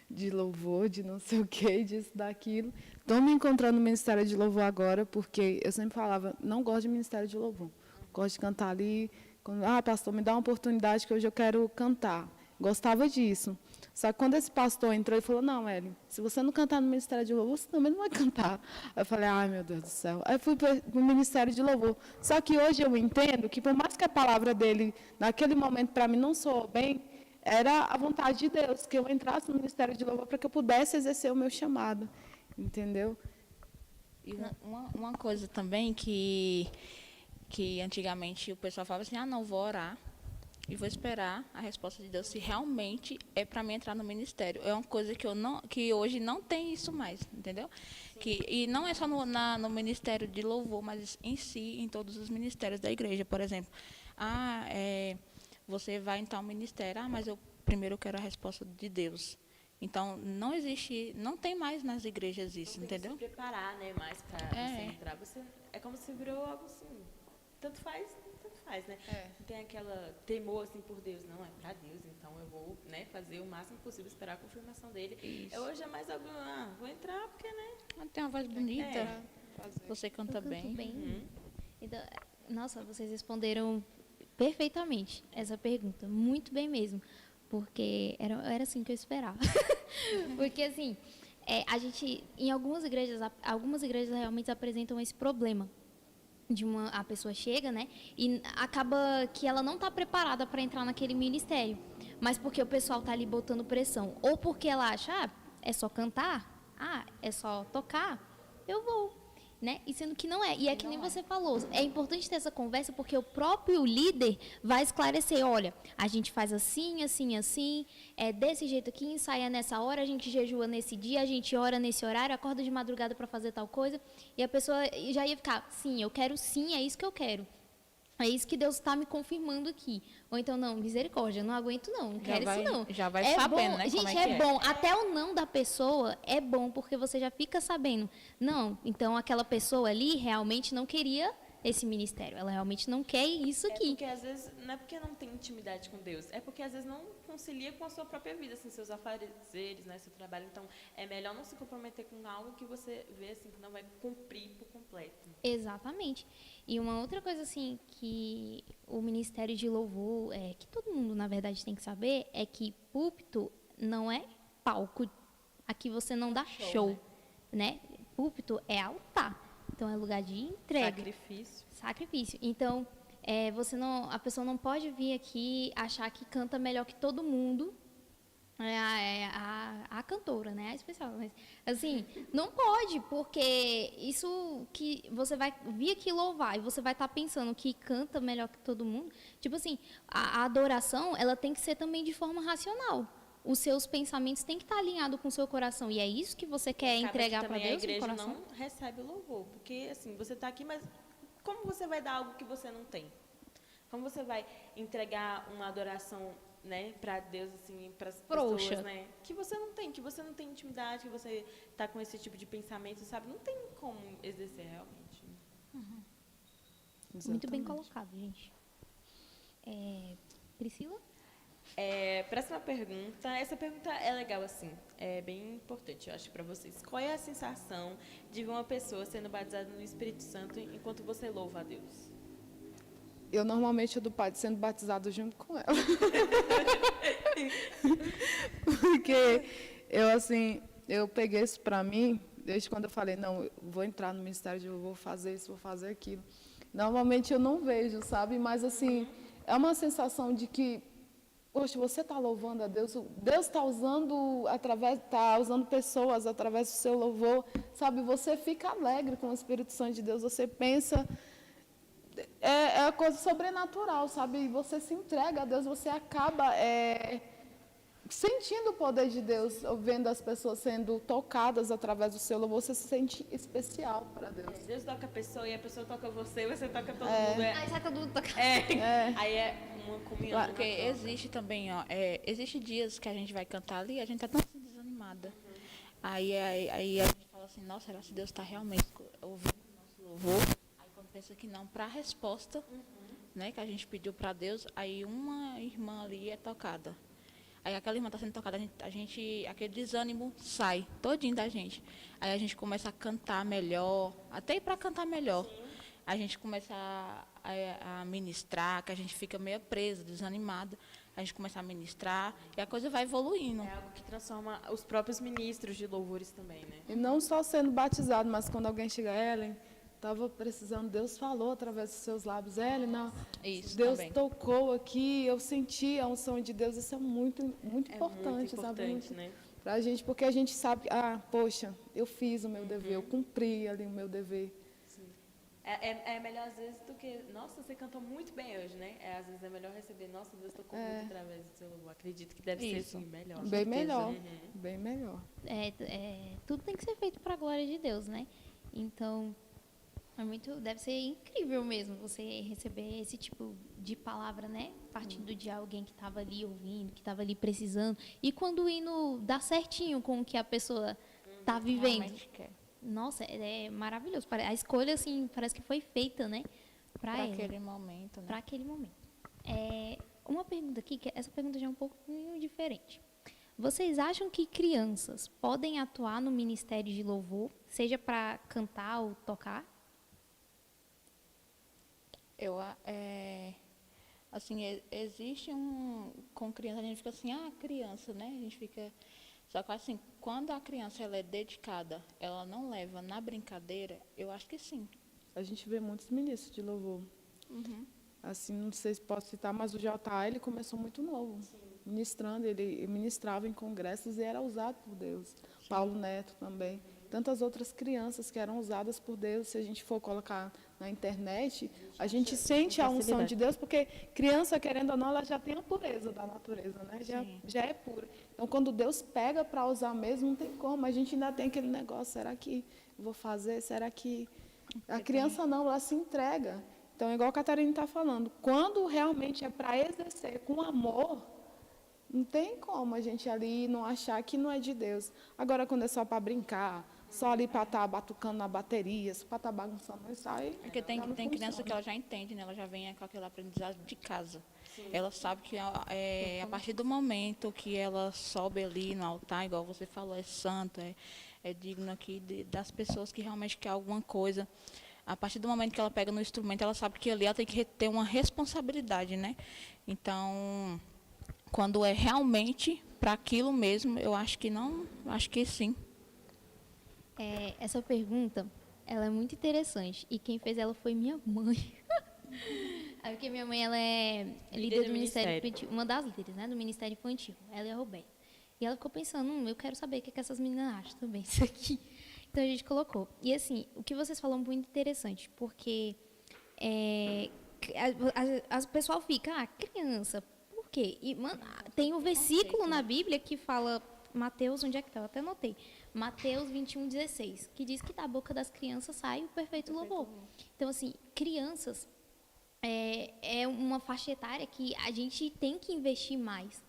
de louvor, de não sei o quê, disso, daquilo. Estou me encontrando no ministério de louvor agora, porque eu sempre falava, não gosto de ministério de louvor. Gosto de cantar ali. Pastor, me dá uma oportunidade que hoje eu quero cantar. Gostava disso. Só que quando esse pastor entrou, ele falou, não, Ellen, se você não cantar no ministério de louvor, você também não vai cantar. Aí eu falei, ai, meu Deus do céu. Aí fui para o ministério de louvor. Só que hoje eu entendo que, por mais que a palavra dele, naquele momento, para mim, não soou bem, era a vontade de Deus, que eu entrasse no ministério de louvor para que eu pudesse exercer o meu chamado. Entendeu? E uma coisa também que antigamente o pessoal falava assim, não, vou orar. E vou esperar a resposta de Deus se realmente é para mim entrar no ministério. É uma coisa que hoje não tem isso mais, entendeu? E não é só no ministério de louvor, mas em si, em todos os ministérios da igreja, por exemplo. Você vai entrar no ministério, mas primeiro eu quero a resposta de Deus. Então, não tem mais nas igrejas isso, não entendeu? Tem que se preparar, né, mais para você entrar. É como se virou algo assim, tanto faz, né? Não tem aquela temor assim por Deus, não, é para Deus, então eu vou, né, fazer o máximo possível, esperar a confirmação dele. Hoje é mais algo, vou entrar porque, né? Tem uma voz bonita, você canta bem. Então, nossa, vocês responderam perfeitamente essa pergunta, muito bem mesmo, porque era assim que eu esperava. Porque assim, a gente, em algumas igrejas realmente apresentam esse problema. A pessoa chega, né, e acaba que ela não está preparada para entrar naquele ministério, mas porque o pessoal está ali botando pressão, ou porque ela acha, é só cantar, é só tocar, eu vou, né? E sendo que não é. E é que nem você falou, é importante ter essa conversa porque o próprio líder vai esclarecer, olha, a gente faz assim, assim, assim, desse jeito aqui, ensaia nessa hora, a gente jejua nesse dia, a gente ora nesse horário, acorda de madrugada para fazer tal coisa, e a pessoa já ia ficar, sim, eu quero sim, é isso que eu quero. É isso que Deus está me confirmando aqui. Ou então, não, misericórdia, eu não aguento não quero isso não. Já vai sabendo, bom, né? Gente, como é bom. Até o não da pessoa é bom, porque você já fica sabendo. Não, então aquela pessoa ali realmente não queria esse ministério. Ela realmente não quer isso aqui. Porque às vezes, não é porque não tem intimidade com Deus, é porque às vezes não concilia com a sua própria vida, assim, seus afazeres, né, seu trabalho. Então, é melhor não se comprometer com algo que você vê assim, que não vai cumprir por completo. Exatamente. E uma outra coisa assim que o Ministério de Louvor, que todo mundo na verdade tem que saber, é que púlpito não é palco. Aqui você não dá show, né? Púlpito é altar. Então é lugar de entrega. Sacrifício. Então, a pessoa não pode vir aqui achar que canta melhor que todo mundo. A cantora, né? A especial. Mas, assim, não pode, porque isso que você vai vir aqui louvar e você vai estar pensando que canta melhor que todo mundo. Tipo assim, a adoração, ela tem que ser também de forma racional. Os seus pensamentos têm que estar alinhados com o seu coração. E é isso que você quer entregar para Deus no coração? A igreja não recebe o louvor. Porque, assim, você está aqui, mas como você vai dar algo que você não tem? Como você vai entregar uma adoração, né, para Deus, assim, para as pessoas, né, que você não tem intimidade, que você está com esse tipo de pensamento, sabe? Não tem como exercer realmente. Muito bem colocado, gente. Priscila? Próxima pergunta. Essa pergunta é legal, assim, é bem importante, eu acho, para vocês. Qual é a sensação de ver uma pessoa sendo batizada no Espírito Santo enquanto você louva a Deus? Eu normalmente sendo batizado junto com ela. Porque eu peguei isso para mim, desde quando eu falei, não, eu vou entrar no ministério, eu vou fazer isso, vou fazer aquilo. Normalmente eu não vejo, sabe? Mas, assim, é uma sensação de que, poxa, você está louvando a Deus, Deus está usando pessoas através do seu louvor, sabe? Você fica alegre com o Espírito Santo de Deus, você pensa, é coisa sobrenatural, sabe? E você se entrega a Deus, você acaba sentindo o poder de Deus, vendo as pessoas sendo tocadas através do seu louvor, você se sente especial para Deus. Deus toca a pessoa e a pessoa toca você, você toca todo mundo. Aí sai todo mundo toca. Aí é uma comunhão. Porque existe também, existe dias que a gente vai cantar ali e a gente tá tão assim, desanimada. Aí a gente fala assim, nossa, será que Deus está realmente ouvindo o nosso louvor? Aí quando pensa que não, para a resposta, né, que a gente pediu para Deus, aí uma irmã ali é tocada. Aí aquela irmã está sendo tocada, aquele desânimo sai todinho da gente. Aí a gente começa a cantar melhor, até ir para cantar melhor. A gente começa a ministrar, que a gente fica meio presa, desanimada. A gente começa a ministrar e a coisa vai evoluindo. É algo que transforma os próprios ministros de louvores também, né? E não só sendo batizado, mas quando alguém chega, Ellen, estava precisando, Deus falou através dos seus lábios, Ellen, Deus também tocou aqui, eu senti a unção de Deus, isso é muito importante, sabe? Né? Pra gente, porque a gente sabe, poxa, eu fiz o meu dever, eu cumpri ali o meu dever. Sim. É melhor às vezes do que, nossa, você cantou muito bem hoje, né? Às vezes é melhor receber, nossa, Deus tocou muito através do seu louvor. Acredito que deve ser assim, melhor. Bem melhor, bem melhor. Tudo tem que ser feito para a glória de Deus, né? Então, deve ser incrível mesmo você receber esse tipo de palavra, né? Partindo de alguém que estava ali ouvindo, que estava ali precisando. E quando o hino dá certinho com o que a pessoa está vivendo. Nossa, é maravilhoso. A escolha, assim, parece que foi feita, né? Para aquele momento, né? Para aquele momento. Uma pergunta aqui, que essa pergunta já é um pouquinho diferente. Vocês acham que crianças podem atuar no ministério de louvor, seja para cantar ou tocar? Existe com criança, a gente fica assim, criança, né? A gente fica, só que assim, quando a criança ela é dedicada, ela não leva na brincadeira, eu acho que sim. A gente vê muitos ministros de louvor. Assim, não sei se posso citar, mas o JA, ele começou muito novo, ministrando, ele ministrava em congressos e era usado por Deus. Sim. Paulo Neto também. Tantas outras crianças que eram usadas por Deus, se a gente for colocar na internet, a gente sente a unção de Deus, porque criança, querendo ou não, ela já tem a pureza da natureza, né? Já é pura. Então, quando Deus pega para usar mesmo, não tem como. A gente ainda tem aquele negócio, será que eu vou fazer? Será que... A criança não, ela se entrega. Então, igual a Catarina está falando, quando realmente é para exercer com amor, não tem como a gente ali não achar que não é de Deus. Agora, quando é só para brincar, só ali para estar batucando na bateria, para estar bagunçando isso aí. Porque tem já não criança funciona. que ela já entende, né? Ela já vem com aquele aprendizado de casa. Ela sabe que a partir do momento que ela sobe ali no altar, igual você falou, é santo, é digno aqui das pessoas que realmente querem alguma coisa. A partir do momento que ela pega no instrumento, ela sabe que ali ela tem que ter uma responsabilidade, né? Então, quando é realmente para aquilo mesmo, eu acho que não, acho que sim. Essa pergunta, ela é muito interessante. E quem fez ela foi minha mãe. Porque minha mãe, ela é líder do Ministério Infantil, uma das líderes, né, do Ministério Infantil. Ela e a Roberta. E ela ficou pensando, eu quero saber o que essas meninas acham também, isso aqui. Então, a gente colocou. E, assim, o que vocês falam é muito interessante, porque o pessoal fica, criança, por quê? E, tem um versículo na Bíblia que fala, Mateus, onde é que está? Eu até anotei. Mateus 21:16, que diz que da boca das crianças sai o perfeito louvor. Então, assim, crianças é uma faixa etária que a gente tem que investir mais,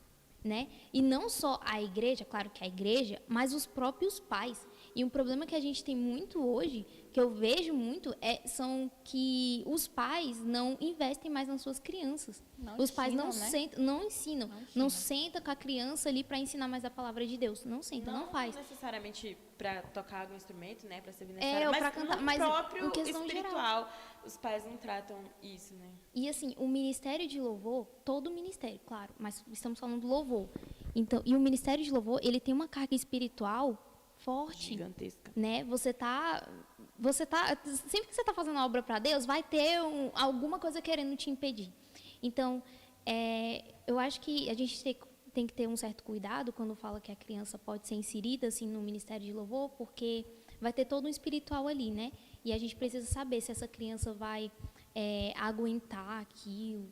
né? E não só a igreja, claro que a igreja, mas os próprios pais. E um problema que a gente tem muito hoje, que eu vejo muito, são que os pais não investem mais nas suas crianças. Os pais não sentam com a criança ali para ensinar mais a palavra de Deus. Não senta, não faz. Não necessariamente para tocar algum instrumento, né, para ser necessário, mas para cantar, mas próprio em questão espiritual, geral. os pais não tratam isso, né? E assim, o ministério de louvor, todo o ministério, claro, mas estamos falando do louvor. Então, e o ministério de louvor, ele tem uma carga espiritual forte, gigantesca, né? Sempre que você está fazendo uma obra para Deus, vai ter alguma coisa querendo te impedir. Então, eu acho que a gente tem que ter um certo cuidado quando fala que a criança pode ser inserida assim no ministério de louvor, porque vai ter todo um espiritual ali, né? E a gente precisa saber se essa criança vai aguentar aquilo.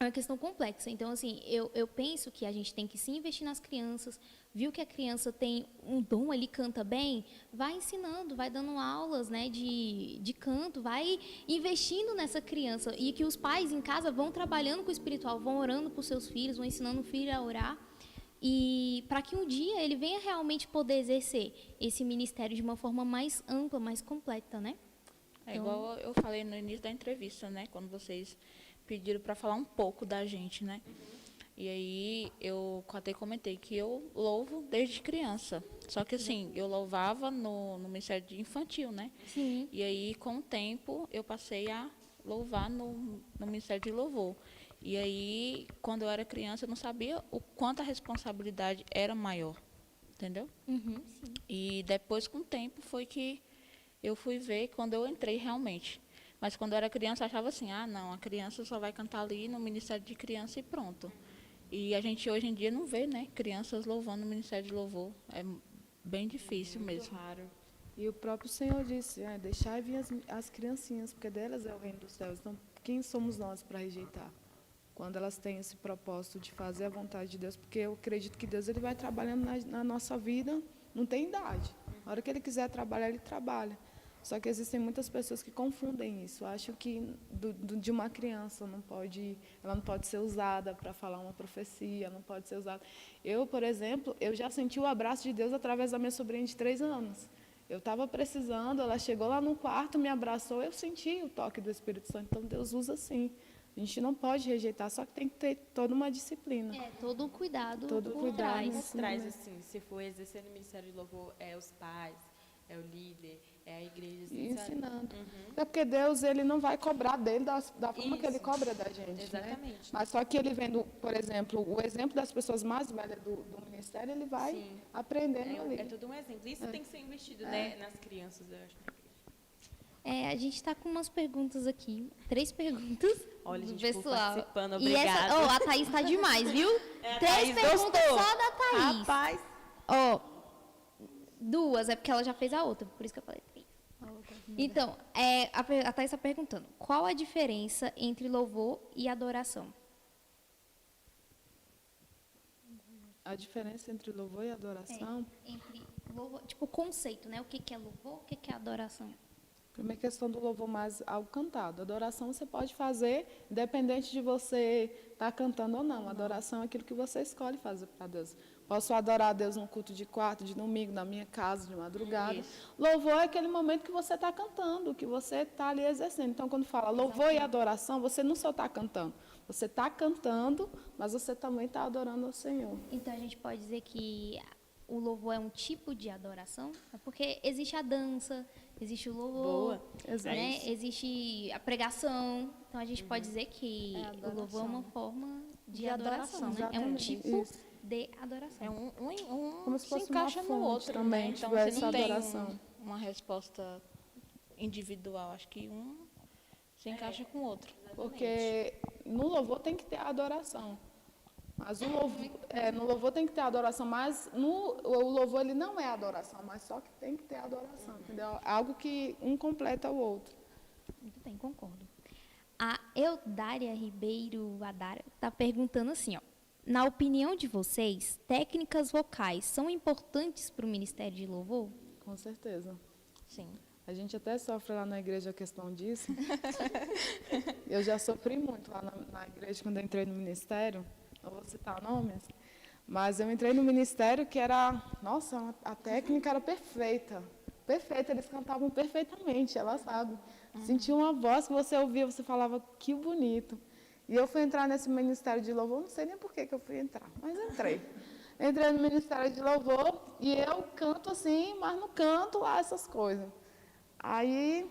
É uma questão complexa. Então, assim, eu penso que a gente tem que se investir nas crianças. Viu que a criança tem um dom ali, canta bem, vai ensinando, vai dando aulas, né, de canto, vai investindo nessa criança. E que os pais em casa vão trabalhando com o espiritual, vão orando por seus filhos, vão ensinando o filho a orar. E para que um dia ele venha realmente poder exercer esse ministério de uma forma mais ampla, mais completa, né? Igual eu falei no início da entrevista, né, quando vocês pediram para falar um pouco da gente, né? E aí eu até comentei que eu louvo desde criança. Só que assim, eu louvava no Ministério Infantil, né? Sim. E aí, com o tempo, eu passei a louvar no Ministério de Louvor. E aí, quando eu era criança, eu não sabia o quanto a responsabilidade era maior. Entendeu? Sim. E depois, com o tempo, foi que eu fui ver quando eu entrei realmente. Mas quando eu era criança, eu achava assim, não, a criança só vai cantar ali no Ministério de Criança e pronto. E a gente hoje em dia não vê, né, crianças louvando no Ministério de Louvor. É bem difícil mesmo. Raro. E o próprio Senhor disse, deixai vir as criancinhas, porque delas é o reino dos céus. Então, quem somos nós para rejeitar? Quando elas têm esse propósito de fazer a vontade de Deus, porque eu acredito que Deus ele vai trabalhando na nossa vida, não tem idade. A hora que ele quiser trabalhar, ele trabalha. Só que existem muitas pessoas que confundem isso. Acham que de uma criança ela não pode ser usada para falar uma profecia, não pode ser usada. Eu, por exemplo, eu já senti o abraço de Deus através da minha sobrinha de 3 anos. Eu estava precisando, ela chegou lá no quarto, me abraçou, eu senti o toque do Espírito Santo. Então, Deus usa sim. A gente não pode rejeitar, só que tem que ter toda uma disciplina. Todo um cuidado por trás, assim, se for exercer no Ministério de Louvor, os pais, é o líder, é a igreja. Assim, ensinando. É porque Deus ele não vai cobrar dele da forma que ele cobra da gente. Exatamente. Né? Mas só que ele vendo, por exemplo, o exemplo das pessoas mais velhas do ministério, ele vai aprendendo ali. É todo um exemplo. Isso tem que ser investido né, nas crianças, eu acho. A gente está com umas perguntas aqui, 3 perguntas. Olha, gente, pessoal participando, obrigada. E a Thaís está demais, viu? 3 perguntas só da Thaís. Rapaz. 2, é porque ela já fez a outra, por isso que eu falei 3. Então, a Thaís está perguntando, qual a diferença entre louvor e adoração? A diferença entre louvor e adoração? Entre louvor, tipo, o conceito, né? O que é louvor, o que é adoração? Primeira questão do louvor mais algo cantado. Adoração você pode fazer, independente de você estar cantando ou não. Adoração é aquilo que você escolhe fazer para Deus. Posso adorar a Deus no culto de quarta, de domingo, na minha casa, de madrugada. Isso. Louvor é aquele momento que você está cantando, que você está ali exercendo. Então, quando fala louvor e adoração, você não só está cantando. Você está cantando, mas você também está adorando ao Senhor. Então, a gente pode dizer que o louvor é um tipo de adoração? Porque existe a dança, existe o louvor, Boa. Exato. né? Existe a pregação. Então, a gente pode dizer que É o louvor é uma forma de adoração, adoração, né? É um exatamente. tipo Isso. de adoração. É um Como se fosse uma encaixa no fonte outro também, né? Então tivesse você não tem adoração. uma resposta individual. Acho que um se encaixa com o outro. Porque no louvor tem que ter a adoração. Mas no louvor tem que ter a adoração, mas o louvor ele não é adoração, mas só que tem que ter a adoração, entendeu? Algo que um completa o outro. Muito bem, concordo. A Eudária Ribeiro Adara está perguntando assim, ó. Na opinião de vocês, técnicas vocais são importantes para o Ministério de Louvor? Com certeza. Sim. A gente até sofre lá na igreja a questão disso. Eu já sofri muito lá na igreja quando eu entrei no ministério. Não vou citar nomes, mas eu entrei no ministério que era, nossa, a técnica era perfeita. Perfeita, eles cantavam perfeitamente, ela sabe. Sentia uma voz que você ouvia, você falava, que bonito. E eu fui entrar nesse ministério de louvor, não sei nem por que eu fui entrar, mas entrei. Entrei no ministério de louvor e eu canto assim, mas não canto lá essas coisas. Aí,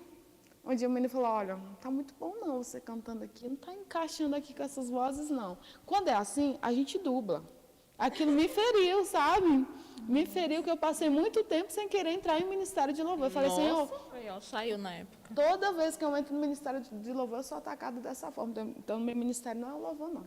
um dia o menino falou, olha, não está muito bom não você cantando aqui, não está encaixando aqui com essas vozes não. Quando é assim, a gente dubla. Aquilo me feriu, sabe? Me feriu que eu passei muito tempo sem querer entrar em ministério de louvor. Eu falei, Senhor, Saiu na época. toda vez que eu entro no ministério de louvor, eu sou atacada dessa forma. Então, meu ministério não é o louvor, não.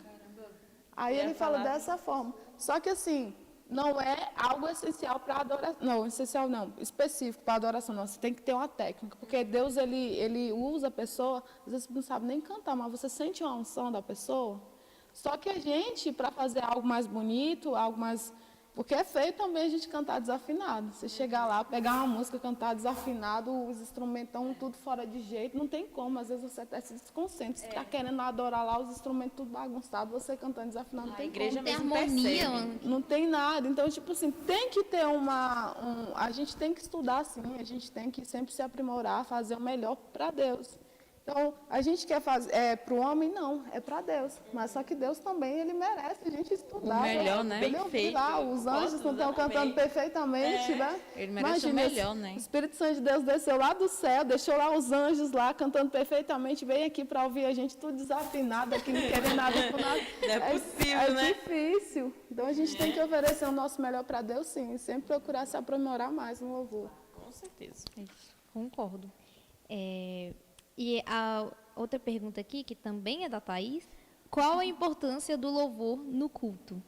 Aí ele fala dessa forma. Só que assim, não é algo essencial para adoração. Não, essencial não, específico para adoração. Não, você tem que ter uma técnica. Porque Deus, ele usa a pessoa, às vezes você não sabe nem cantar, mas você sente uma unção da pessoa. Só que a gente, para fazer algo mais bonito, algo mais... Porque é feio também a gente cantar desafinado. Você chegar lá, pegar uma música, cantar desafinado, os instrumentos estão tudo fora de jeito, não tem como. Às vezes você até se desconcentra. Você está querendo adorar lá, os instrumentos tudo bagunçado, você cantando desafinado, não tem igreja como. Tem mesmo harmonia. percebe. Não tem nada. Então, tipo assim, tem que ter a gente tem que estudar, sim. A gente tem que sempre se aprimorar, fazer o melhor para Deus. Então, a gente quer fazer, para o homem, não, é para Deus. Mas só que Deus também, ele merece a gente estudar. O melhor, né? Bem feito. Lá, os anjos não estão cantando perfeitamente, né? Ele merece o melhor, né? O Espírito Santo de Deus desceu lá do céu, deixou lá os anjos lá cantando perfeitamente, veio aqui para ouvir a gente tudo desafinado, aqui não querendo nada com nada. Não é possível, né? É difícil. Então, a gente tem que oferecer o nosso melhor para Deus, sim. E sempre procurar se aprimorar mais no louvor. Com certeza. Isso, concordo. E a outra pergunta aqui, que também é da Thaís, qual a importância do louvor no culto?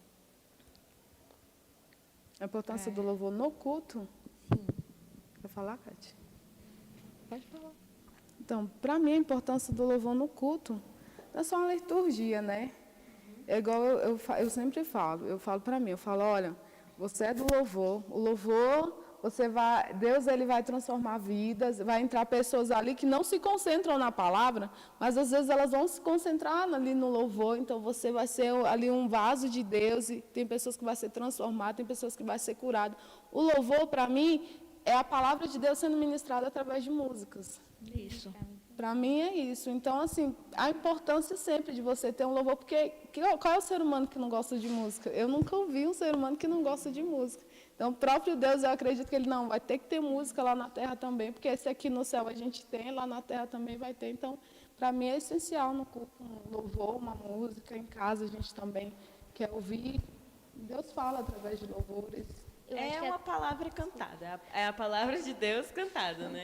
A importância do louvor no culto? Sim. Quer falar, Cátia? Pode falar. Então, para mim, a importância do louvor no culto não é só uma liturgia, né? É igual eu sempre falo. Eu falo para mim, eu falo, olha, você é do louvor. O louvor... Deus ele vai transformar vidas, vai entrar pessoas ali que não se concentram na palavra, mas às vezes elas vão se concentrar ali no louvor, então você vai ser ali um vaso de Deus, e tem pessoas que vão ser transformadas, tem pessoas que vão ser curadas. O louvor, para mim, é a palavra de Deus sendo ministrada através de músicas. Isso. Para mim é isso. Então, assim, a importância sempre de você ter um louvor, porque qual é o ser humano que não gosta de música? Eu nunca ouvi um ser humano que não gosta de música. Então, o próprio Deus, eu acredito que ele não vai ter que ter música lá na terra também, porque esse aqui no céu a gente tem, lá na terra também vai ter. Então, para mim é essencial no culto um louvor, uma música. Em casa a gente também quer ouvir. Deus fala através de louvores. É uma palavra cantada. É a palavra de Deus cantada, né?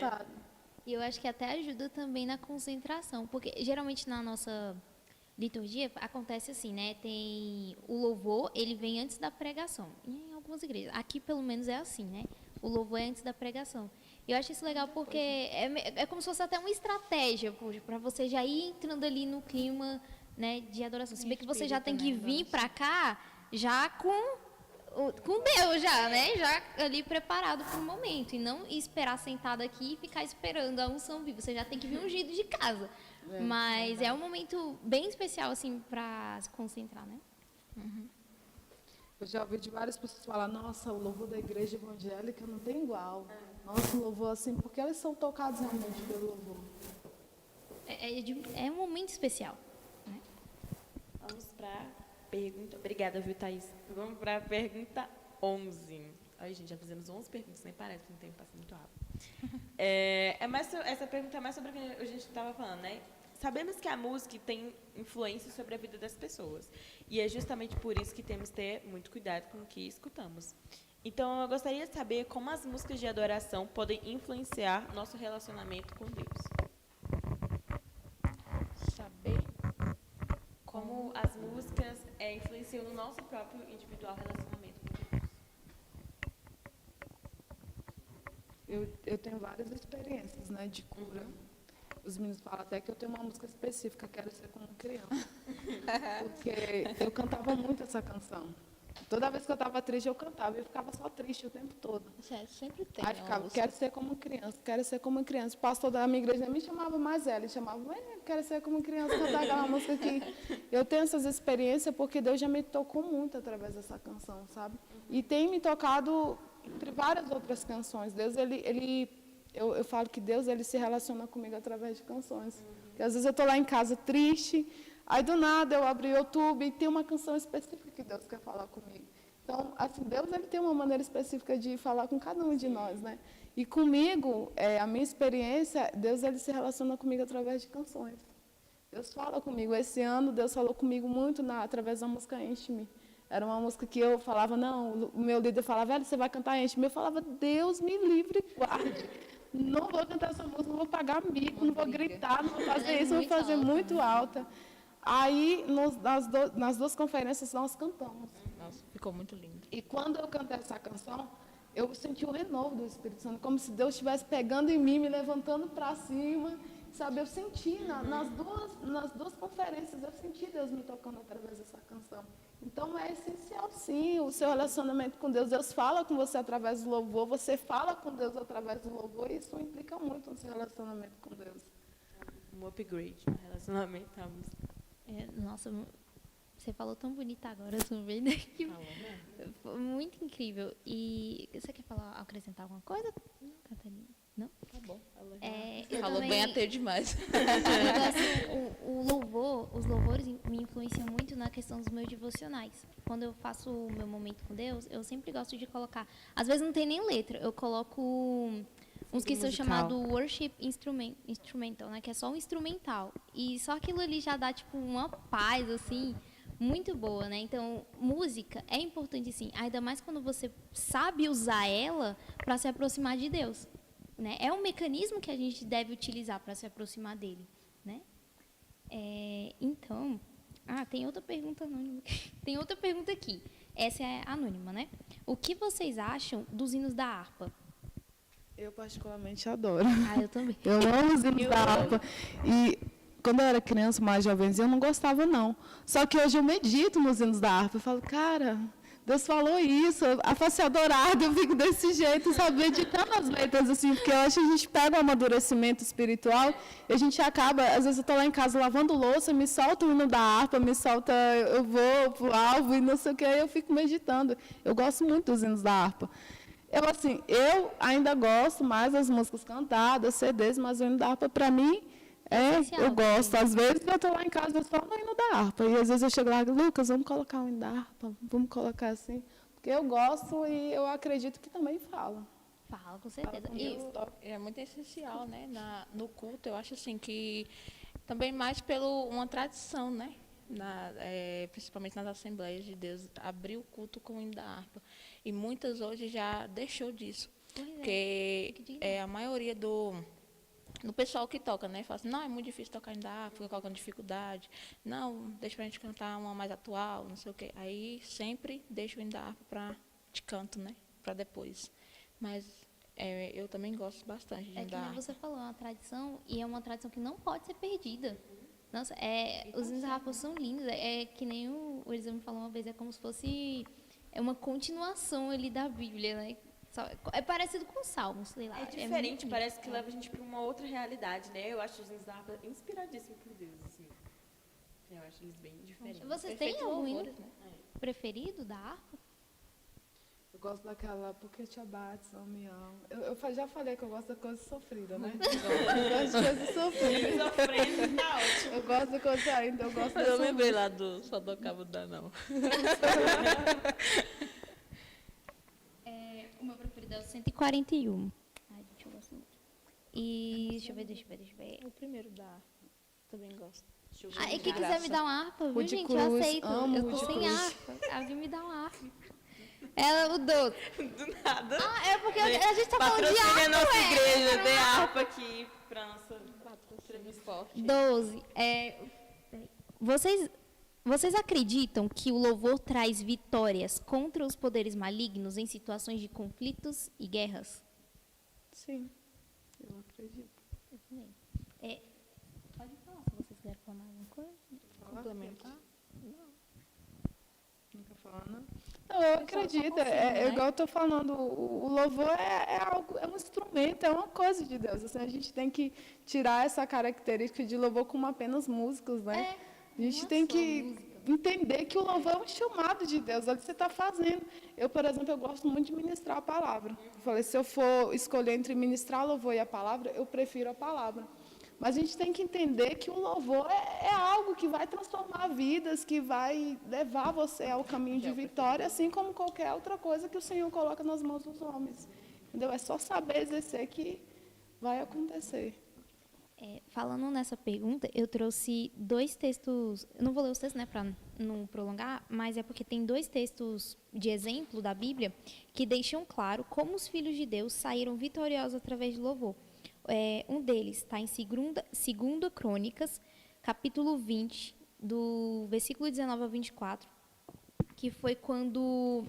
E eu acho que até ajuda também na concentração, porque geralmente na nossa liturgia acontece assim, né? Tem o louvor, ele vem antes da pregação. Em algumas igrejas. Aqui, pelo menos, é assim, né? O louvor é antes da pregação. E eu acho isso legal porque é como se fosse até uma estratégia para você já ir entrando ali no clima, né, de adoração. Se bem que você já tem que vir para cá já com Deus, já, né? Já ali preparado para o momento. E não esperar sentado aqui e ficar esperando a unção vir. Você já tem que vir ungido de casa. Mas é um momento bem especial, assim, para se concentrar, né? Eu já ouvi de várias pessoas falar, nossa, o louvor da igreja evangélica não tem igual. Nossa, o louvor assim, porque eles são tocados realmente pelo louvor. É um momento especial. Né? Vamos para a pergunta. Obrigada, viu, Thaís? Vamos para a pergunta 11. Ai, gente, já fizemos 11 perguntas, nem parece que o tempo passa muito rápido. Essa pergunta é mais sobre o que a gente estava falando, né? Sabemos que a música tem influência sobre a vida das pessoas. E é justamente por isso que temos que ter muito cuidado com o que escutamos. Então, eu gostaria de saber como as músicas de adoração podem influenciar nosso relacionamento com Deus. Saber Como as músicas influenciam no nosso próprio individual relacionamento com Deus. Eu tenho várias experiências, né, de cura. Os meninos falam até que eu tenho uma música específica, Quero Ser Como Criança. Porque eu cantava muito essa canção. Toda vez que eu estava triste, eu cantava. Eu ficava só triste o tempo todo. sempre tem. Aí ficava, quero ser como criança, quero ser como criança. O pastor da minha igreja nem me chamava mais ela, ele chamava, quero ser como criança, cantar aquela música aqui. Eu tenho essas experiências porque Deus já me tocou muito através dessa canção, sabe? E tem me tocado entre várias outras canções. Deus, eu falo que Deus, ele se relaciona comigo através de canções. Porque às vezes eu estou lá em casa triste, aí do nada eu abro o YouTube e tem uma canção específica que Deus quer falar comigo. Então, assim, Deus, ele tem uma maneira específica de falar com cada um de nós, né? E comigo, a minha experiência, Deus, ele se relaciona comigo através de canções. Deus fala comigo. Esse ano, Deus falou comigo muito através da música Enche-me. Era uma música que eu falava, não, o meu líder falava, velho, você vai cantar Enche-me. Eu falava, Deus me livre e guarde. Não vou cantar essa música, não vou pagar mico, não vou gritar, não vou fazer isso, vou fazer muito alta. Aí, nas duas conferências, nós cantamos. Nossa, ficou muito lindo. E quando eu cantei essa canção, eu senti um renovo do Espírito Santo, como se Deus estivesse pegando em mim, me levantando para cima, sabe? Eu senti, nas duas conferências, eu senti Deus me tocando através dessa canção. Então, é essencial, sim, o seu relacionamento com Deus. Deus fala com você através do louvor, você fala com Deus através do louvor, e isso implica muito no seu relacionamento com Deus. Um upgrade no relacionamento à música. Nossa, você falou tão bonita agora, eu tô vendo que muito incrível. E você quer acrescentar alguma coisa, Catarina? Não? Tá bom. Falou também, bem até demais. Os louvores me influenciam muito na questão dos meus devocionais. Quando eu faço o meu momento com Deus, eu sempre gosto de colocar. Às vezes não tem nem letra, eu coloco uns que são chamados worship instrumental, né? Que é só um instrumental. E só aquilo ali já dá tipo uma paz, assim, muito boa, né? Então, música é importante, sim. Ainda mais quando você sabe usar ela para se aproximar de Deus. Né? É um mecanismo que a gente deve utilizar para se aproximar dele, né? Então, tem outra pergunta anônima. Tem outra pergunta aqui. Essa é anônima, né? O que vocês acham dos hinos da harpa? Eu particularmente adoro. Eu também. Eu amo os hinos da harpa. E quando eu era criança, mais jovenzinha, eu não gostava, não. Só que hoje eu medito nos hinos da harpa. Eu falo, cara, Deus falou isso, a face adorada, eu fico desse jeito, sabe, meditando as letras, assim, porque eu acho que a gente pega um amadurecimento espiritual e a gente acaba, às vezes eu estou lá em casa lavando louça, me solta o hino da harpa, me solta, eu vou pro alvo e não sei o que, aí eu fico meditando. Eu gosto muito dos hinos da harpa. Eu ainda gosto mais das músicas cantadas, CDs, mas o hino da harpa, para mim, eu gosto. Às vezes eu estou lá em casa só no hino da harpa. E às vezes eu chego lá, Lucas, vamos colocar o hino da harpa, vamos colocar assim. Porque eu gosto e eu acredito que também fala. Fala, com certeza. É muito essencial, né? No culto, eu acho assim que também mais uma tradição, né? Principalmente nas Assembleias de Deus, abrir o culto com o hino da harpa. E muitas hoje já deixou disso. Porque a maioria do pessoal que toca, né? Fala assim, não, é muito difícil tocar hino da harpa, fica colocando dificuldade. Não, deixa pra gente cantar uma mais atual, não sei o quê. Aí sempre deixa o hino da harpa de canto, né? Pra depois. Mas eu também gosto bastante de hino da harpa. Como você falou, é uma tradição, e é uma tradição que não pode ser perdida. Nossa, os hinos da harpa são lindos. É que nem o Eliseu me falou uma vez, é como se fosse uma continuação ali da Bíblia, né? É parecido com Salmos, sei lá. É diferente, parece que leva a gente para uma outra realidade, né? Eu acho os hinos da harpa inspiradíssimos por Deus, assim. Eu acho eles bem diferentes. Vocês têm algum hino preferido da harpa? Eu gosto daquela Porque Te Abates, Não Me Amo. Já falei que eu gosto da coisa sofrida, né? Eu gosto de coisa sofrida. Sofrendo, tá ótimo. Eu gosto da coisa ainda, eu gosto da Eu lembrei lá do Só do Cabo da Não. O meu preferido é o 141. Ai, gente, eu gosto muito. E deixa eu ver. O primeiro da também gosto. E quem quiser me dar uma harpa, viu, Rude gente? Cruz, Eu aceito. amo Eu tô Rude sem Cruz. harpa. Alguém me dá uma harpa. Ela, o 12. Do nada. É porque a gente tá falando de Patrocina a harpa, nossa igreja, né? dê harpa aqui pra nossa entrevista. 12. Vocês acreditam que o louvor traz vitórias contra os poderes malignos em situações de conflitos e guerras? Sim, eu acredito. Eu também. Pode falar se vocês quiserem falar mais alguma coisa. Complementar. Nunca falando. Não, eu acredito. Igual eu estou falando, o louvor é algo, é um instrumento, é uma coisa de Deus. Assim, a gente tem que tirar essa característica de louvor como apenas músicos, né? A gente tem que entender que o louvor é um chamado de Deus, é o que você está fazendo. Eu, por exemplo, eu gosto muito de ministrar a palavra. Eu falei, se eu for escolher entre ministrar o louvor e a palavra, eu prefiro a palavra. Mas a gente tem que entender que o louvor é algo que vai transformar vidas, que vai levar você ao caminho de vitória, assim como qualquer outra coisa que o Senhor coloca nas mãos dos homens. Entendeu? É só saber exercer que vai acontecer. Falando nessa pergunta, eu trouxe 2 textos. Eu não vou ler os textos, né, para não prolongar, mas é porque tem 2 textos de exemplo da Bíblia que deixam claro como os filhos de Deus saíram vitoriosos através de louvor. Um deles está em 2 Crônicas, capítulo 20, do versículo 19 ao 24, que foi quando...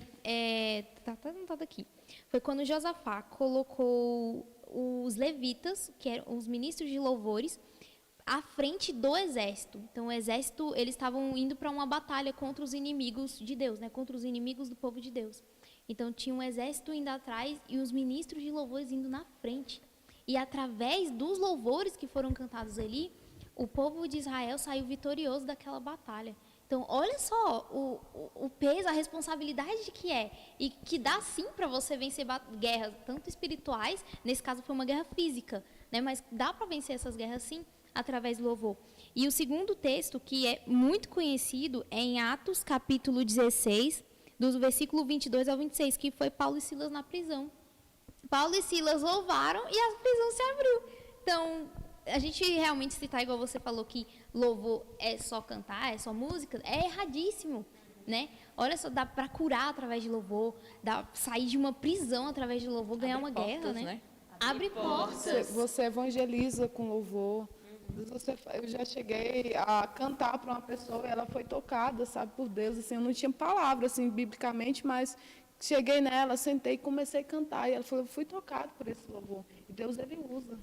Tá anotado aqui. Foi quando Josafá colocou os levitas, que eram os ministros de louvores, à frente do exército. Então, o exército, eles estavam indo para uma batalha contra os inimigos de Deus, né? Contra os inimigos do povo de Deus. Então, tinha um exército indo atrás e os ministros de louvores indo na frente. E através dos louvores que foram cantados ali, o povo de Israel saiu vitorioso daquela batalha. Então, olha só o peso, a responsabilidade que é. E que dá sim para você vencer guerras, tanto espirituais, nesse caso foi uma guerra física, né? Mas dá para vencer essas guerras sim, através do louvor. E o segundo texto, que é muito conhecido, é em Atos, capítulo 16, do versículo 22 ao 26, que foi Paulo e Silas na prisão. Paulo e Silas louvaram e a prisão se abriu. Então, a gente realmente citar, igual você falou, que louvor é só cantar, é só música, é erradíssimo, né? Olha só, dá para curar através de louvor, dá para sair de uma prisão através de louvor, ganhar uma guerra, né? Abre portas. Você evangeliza com louvor. Eu já cheguei a cantar para uma pessoa e ela foi tocada, sabe, por Deus. Assim, eu não tinha palavra, assim, biblicamente, mas cheguei nela, sentei e comecei a cantar. E ela falou, eu fui tocado por esse louvor. E Deus, ele usa.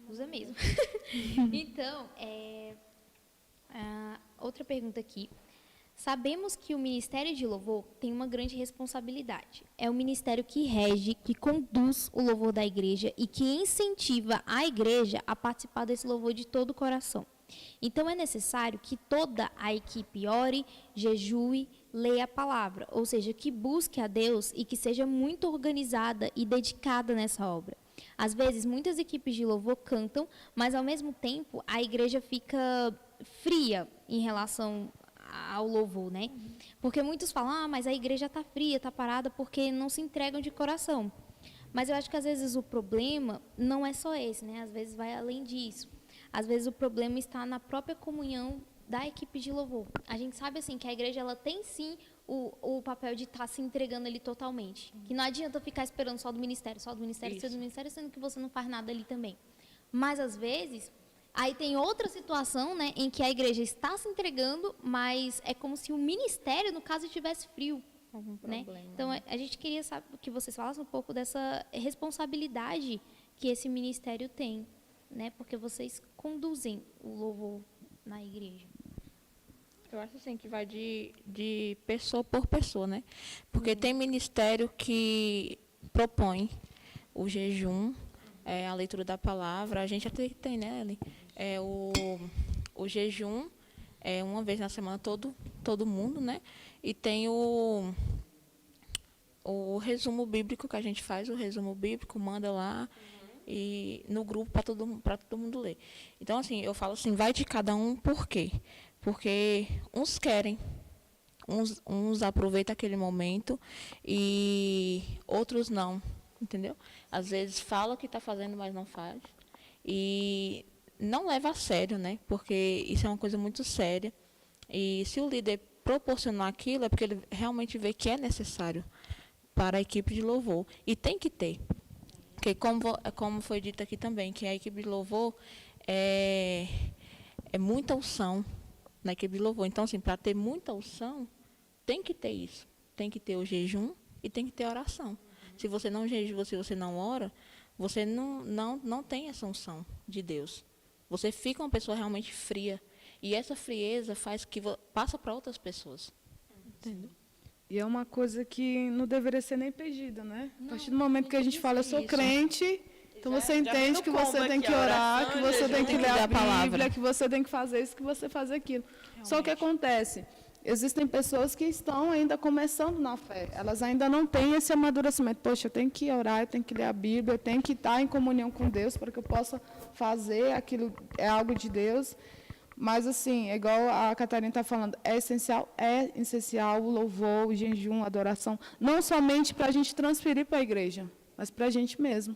Usa mesmo. Então, outra pergunta aqui. Sabemos que o Ministério de Louvor tem uma grande responsabilidade. É o ministério que rege, que conduz o louvor da igreja e que incentiva a igreja a participar desse louvor de todo o coração. Então, é necessário que toda a equipe ore, jejue, leia a palavra, ou seja, que busque a Deus e que seja muito organizada e dedicada nessa obra. Às vezes, muitas equipes de louvor cantam, mas, ao mesmo tempo, a igreja fica fria em relação ao louvor, né? Porque muitos falam, mas a igreja está fria, está parada, porque não se entregam de coração. Mas eu acho que, às vezes, o problema não é só esse, né? Às vezes, vai além disso. Às vezes, o problema está na própria comunhão da equipe de louvor. A gente sabe, assim, que a igreja, ela tem, sim, o papel de estar se entregando ali totalmente. Que não adianta ficar esperando só do ministério, sendo que você não faz nada ali também. Mas, às vezes, aí tem outra situação, né, em que a igreja está se entregando, mas é como se o ministério, no caso, estivesse frio. Algum Né? problema. Então, a gente queria saber que vocês falassem um pouco dessa responsabilidade que esse ministério tem, né? Porque vocês conduzem o louvor na igreja. Eu acho assim que vai de pessoa por pessoa, né? Porque tem ministério que propõe o jejum, a leitura da palavra. A gente até tem, né, Eli? O jejum, uma vez na semana todo mundo, né? E tem o resumo bíblico que a gente faz, o resumo bíblico, manda lá e no grupo para todo mundo ler. Então, assim, eu falo assim, vai de cada um, por quê? Porque uns querem, uns aproveitam aquele momento e outros não, entendeu? Às vezes fala o que está fazendo, mas não faz. E não leva a sério, né? Porque isso é uma coisa muito séria. E se o líder proporcionar aquilo, é porque ele realmente vê que é necessário para a equipe de louvor. E tem que ter. Porque como foi dito aqui também, que a equipe de louvor é muita unção na equipe de louvor. Então, assim, para ter muita unção, tem que ter isso. Tem que ter o jejum e tem que ter a oração. Se você não jejua, se você não ora, você não tem essa unção de Deus. Você fica uma pessoa realmente fria. E essa frieza faz que passa para outras pessoas. Entendeu? E é uma coisa que não deveria ser nem pedida, né? A partir do momento que a gente fala, eu sou crente, então você entende que você tem que orar, que você tem que ler a Bíblia, que você tem que fazer isso, que você faz aquilo. Só o que acontece? Existem pessoas que estão ainda começando na fé. Elas ainda não têm esse amadurecimento. Poxa, eu tenho que orar, eu tenho que ler a Bíblia, eu tenho que estar em comunhão com Deus para que eu possa fazer aquilo, é algo de Deus. Mas, assim, é igual a Catarina está falando, é essencial o louvor, o jejum, a adoração, não somente para a gente transferir para a igreja, mas para a gente mesmo.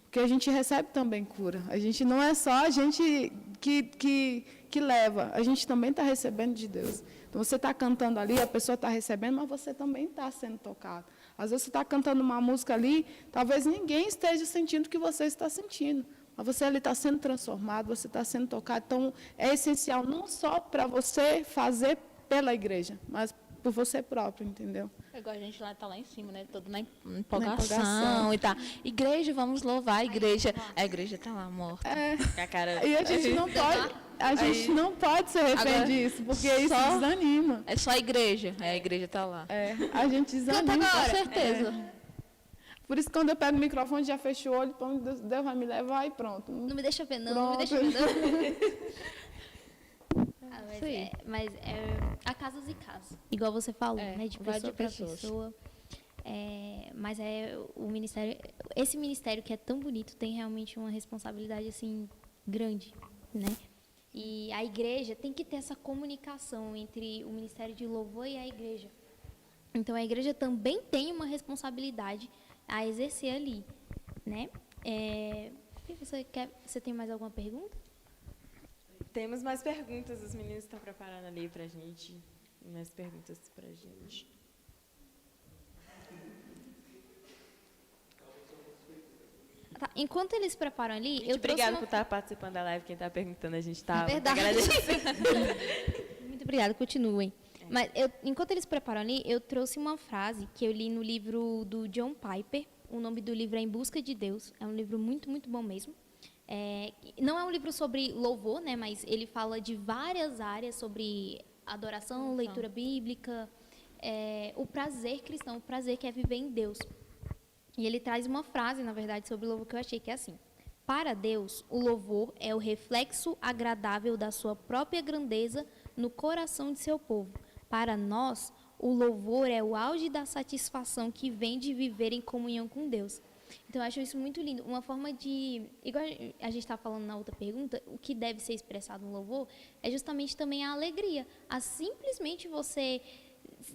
Porque a gente recebe também cura. A gente não é só a gente que leva, a gente também está recebendo de Deus. Então, você está cantando ali, a pessoa está recebendo, mas você também está sendo tocado. Às vezes, você está cantando uma música ali, talvez ninguém esteja sentindo o que você está sentindo. Mas você ali está sendo transformado, você está sendo tocado. Então, é essencial não só para você fazer pela igreja, mas por você próprio, entendeu? É igual a gente está lá em cima, né? Todo na empolgação e tá. Igreja, vamos louvar a igreja. A igreja está lá morta. A cara... E a gente não pode... A gente não pode ser refém disso, porque isso desanima. É só a igreja. A igreja está lá. A gente desanima. Com certeza. Por isso, quando eu pego o microfone, já fecho o olho, Deus vai me levar e pronto. Não me deixa ver, não me deixa ver, não. Mas há casos e casos. Igual você falou, né? De pessoa para pessoa. Mas o ministério... Esse ministério que é tão bonito tem realmente uma responsabilidade, assim, grande, né? E a igreja tem que ter essa comunicação entre o ministério de louvor e a igreja. Então, a igreja também tem uma responsabilidade a exercer ali, né? Você tem mais alguma pergunta? Temos mais perguntas, os meninos estão preparando ali pra gente. Mais perguntas pra gente. Tá, enquanto eles preparam ali, gente, obrigada por estar participando da live. Quem está perguntando, a gente está agradecendo. Muito obrigada, continuem. Mas enquanto eles preparam ali, eu trouxe uma frase que eu li no livro do John Piper. O nome do livro é Em Busca de Deus. É um livro muito, muito bom mesmo. Não é um livro sobre louvor, né? Mas ele fala de várias áreas sobre adoração, leitura bíblica, o prazer cristão, o prazer que é viver em Deus. E ele traz uma frase, na verdade, sobre o louvor que eu achei que é assim: para Deus, o louvor é o reflexo agradável da sua própria grandeza no coração de seu povo. Para nós, o louvor é o auge da satisfação que vem de viver em comunhão com Deus. Então, eu acho isso muito lindo. Uma forma de... Igual a gente está falando na outra pergunta, o que deve ser expressado no louvor é justamente também a alegria. A simplesmente você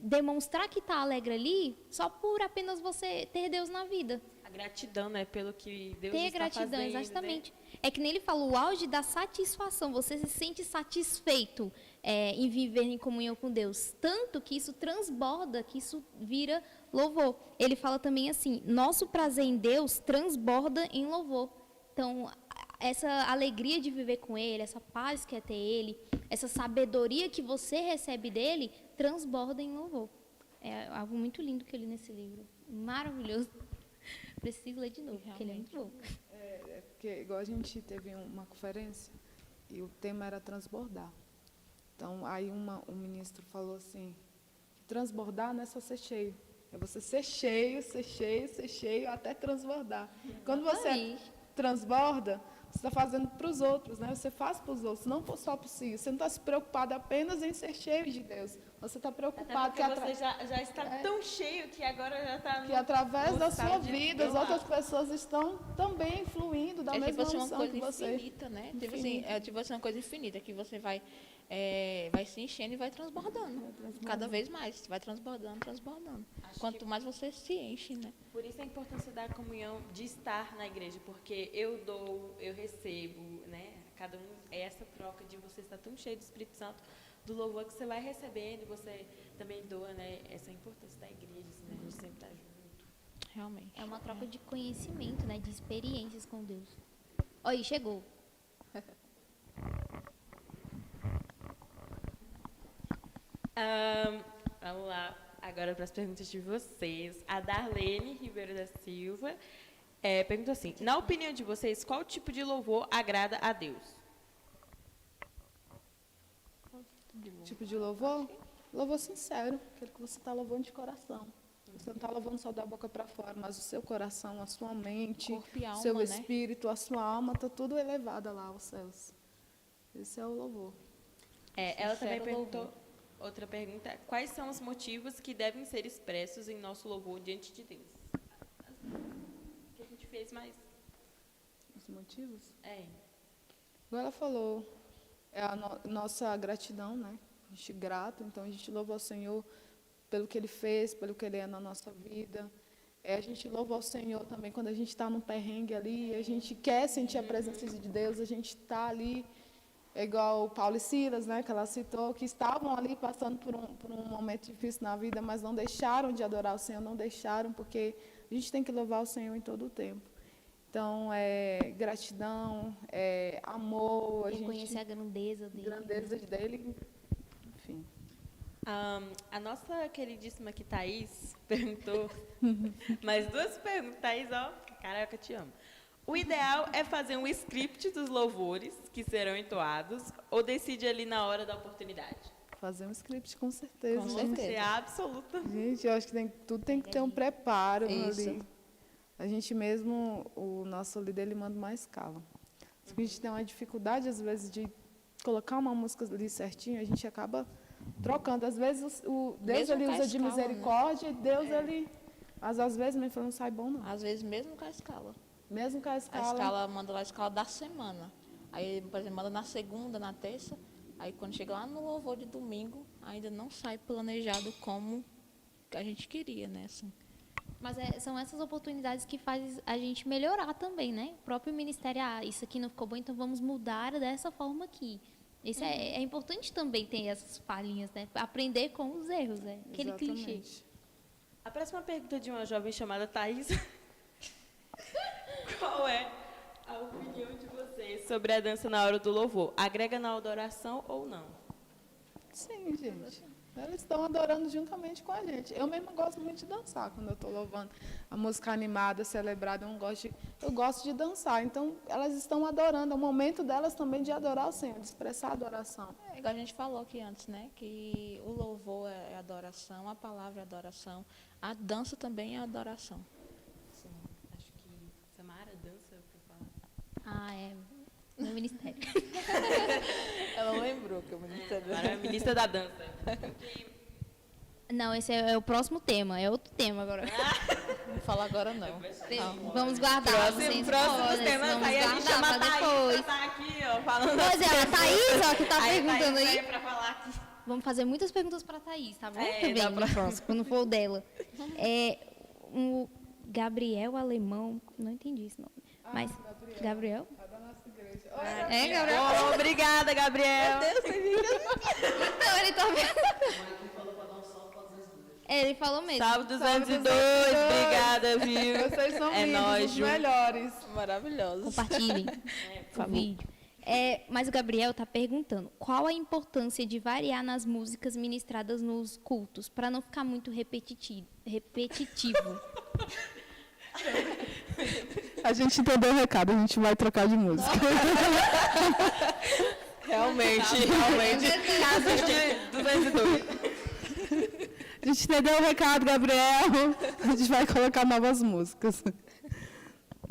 demonstrar que está alegre ali só por apenas você ter Deus na vida. A gratidão, né? Pelo que Deus ter está gratidão, fazendo. Exatamente. Né? É que nem ele falou, o auge da satisfação. Você se sente satisfeito em viver em comunhão com Deus. Tanto que isso transborda, que isso vira louvor. Ele fala também assim, nosso prazer em Deus transborda em louvor. Então, essa alegria de viver com Ele, essa paz que é ter Ele, essa sabedoria que você recebe dEle, transborda em louvor. É algo muito lindo que eu li nesse livro. Maravilhoso. Preciso ler de novo, porque ele é muito bom. Porque, igual a gente teve uma conferência, e o tema era transbordar. Então, aí um ministro falou assim, transbordar não é só ser cheio. É você ser cheio, até transbordar. Quando você transborda, você está fazendo para os outros, né? Você faz para os outros, não só para si. Você não está se preocupado apenas em ser cheio de Deus. Você está preocupado que você já está tão cheio que agora já está... Que através da sua vida, as outras pessoas estão também fluindo da mesma unção que você. Infinita, né? Tipo assim, uma coisa infinita, que você vai se enchendo e vai transbordando. Cada vez mais, vai transbordando. Quanto mais você se enche, né? Por isso a importância da comunhão, de estar na igreja, porque eu dou, eu recebo, né? Cada um, é essa troca de você estar tão cheio do Espírito Santo, do louvor que você vai recebendo, e você também doa, né? Essa importância da igreja, assim, né? A gente sempre está junto. Realmente. É uma troca de conhecimento, né? De experiências com Deus. Oi, chegou. Vamos lá, agora para as perguntas de vocês. A Darlene Ribeiro da Silva pergunta assim: na opinião de vocês, qual tipo de louvor agrada a Deus? Tipo de louvor? Louvor sincero, aquele que você está louvando de coração. Você não está louvando só da boca para fora, mas o seu coração, a sua mente, o seu espírito, a sua alma, está tudo elevada lá aos céus. Esse é o louvor. Ela também perguntou, outra pergunta: quais são os motivos que devem ser expressos em nosso louvor diante de Deus? O que a gente fez mais? Os motivos? Igual ela falou, é a nossa gratidão, né? A gente é grato, então a gente louva ao Senhor pelo que Ele fez, pelo que Ele é na nossa vida. A gente louva ao Senhor também quando a gente está num perrengue ali, a gente quer sentir a presença de Deus, a gente está ali. É igual o Paulo e Silas, né, que ela citou, que estavam ali passando por um momento difícil na vida, mas não deixaram de adorar o Senhor, não deixaram, porque a gente tem que louvar o Senhor em todo o tempo. Então, gratidão, amor. Reconhecer a grandeza dele. Enfim. A nossa queridíssima aqui, Thaís, perguntou mais duas perguntas. Thaís, ó, caraca, eu te amo. O ideal é fazer um script dos louvores que serão entoados ou decide ali na hora da oportunidade? Fazer um script, com certeza. Com certeza, absoluta. Gente, eu acho que tudo tem que ter um preparo ali. A gente mesmo, o nosso líder, ele manda uma escala. Se a gente tem uma dificuldade, às vezes, de colocar uma música ali certinho, a gente acaba trocando. Às vezes, Deus ele usa de misericórdia, e Deus ele... Mas às vezes, não sai bom, não. Às vezes, mesmo com a escala. Mesmo com a escala. A escala manda lá a escala da semana. Aí, por exemplo, manda na segunda, na terça. Aí, quando chega lá no louvor de domingo, ainda não sai planejado como a gente queria, né? Assim. Mas são essas oportunidades que fazem a gente melhorar também, né? O próprio ministério, isso aqui não ficou bom, então vamos mudar dessa forma aqui. Isso é importante também ter essas falhinhas, né? Aprender com os erros, né? Aquele clichê. A próxima pergunta de uma jovem chamada Thaís. Qual é a opinião de vocês sobre a dança na hora do louvor? Agrega na adoração ou não? Sim, gente. Elas estão adorando juntamente com a gente. Eu mesma gosto muito de dançar quando eu estou louvando. A música animada, celebrada, eu gosto de dançar. Então, elas estão adorando. É o momento delas também de adorar o Senhor, de expressar a adoração. Igual a gente falou aqui antes, né? Que o louvor é adoração, a palavra é adoração, a dança também é adoração. Sim, acho que Samara dança para falar. No ministério. Ela lembrou que o ministério... Agora é a ministra da dança. Não, esse é o próximo tema, é outro tema agora. Não fala agora, não. Vamos guardar. Próximo tema, aí a gente chama a Thaís pra aqui, ó, falando. Pois é, a Thaís, ó, que tá perguntando aí. Pra falar aqui. Vamos fazer muitas perguntas pra Thaís, tá bom? Também, pra próxima, quando for o dela. O Gabriel Alemão, não entendi esse nome, mas Gabriel? Gabriel. Obrigada, Gabriel. Meu Deus, então, ele tá vendo. Ele falou mesmo. Sábado 202, obrigada, viu? Vocês são lindos, os melhores. Maravilhosos. Compartilhem o vídeo. Mas o Gabriel está perguntando, qual a importância de variar nas músicas ministradas nos cultos, para não ficar muito repetitivo? A gente entendeu o recado, a gente vai trocar de música. Realmente. Casos de 202. A gente entendeu o recado, Gabriel. A gente vai colocar novas músicas.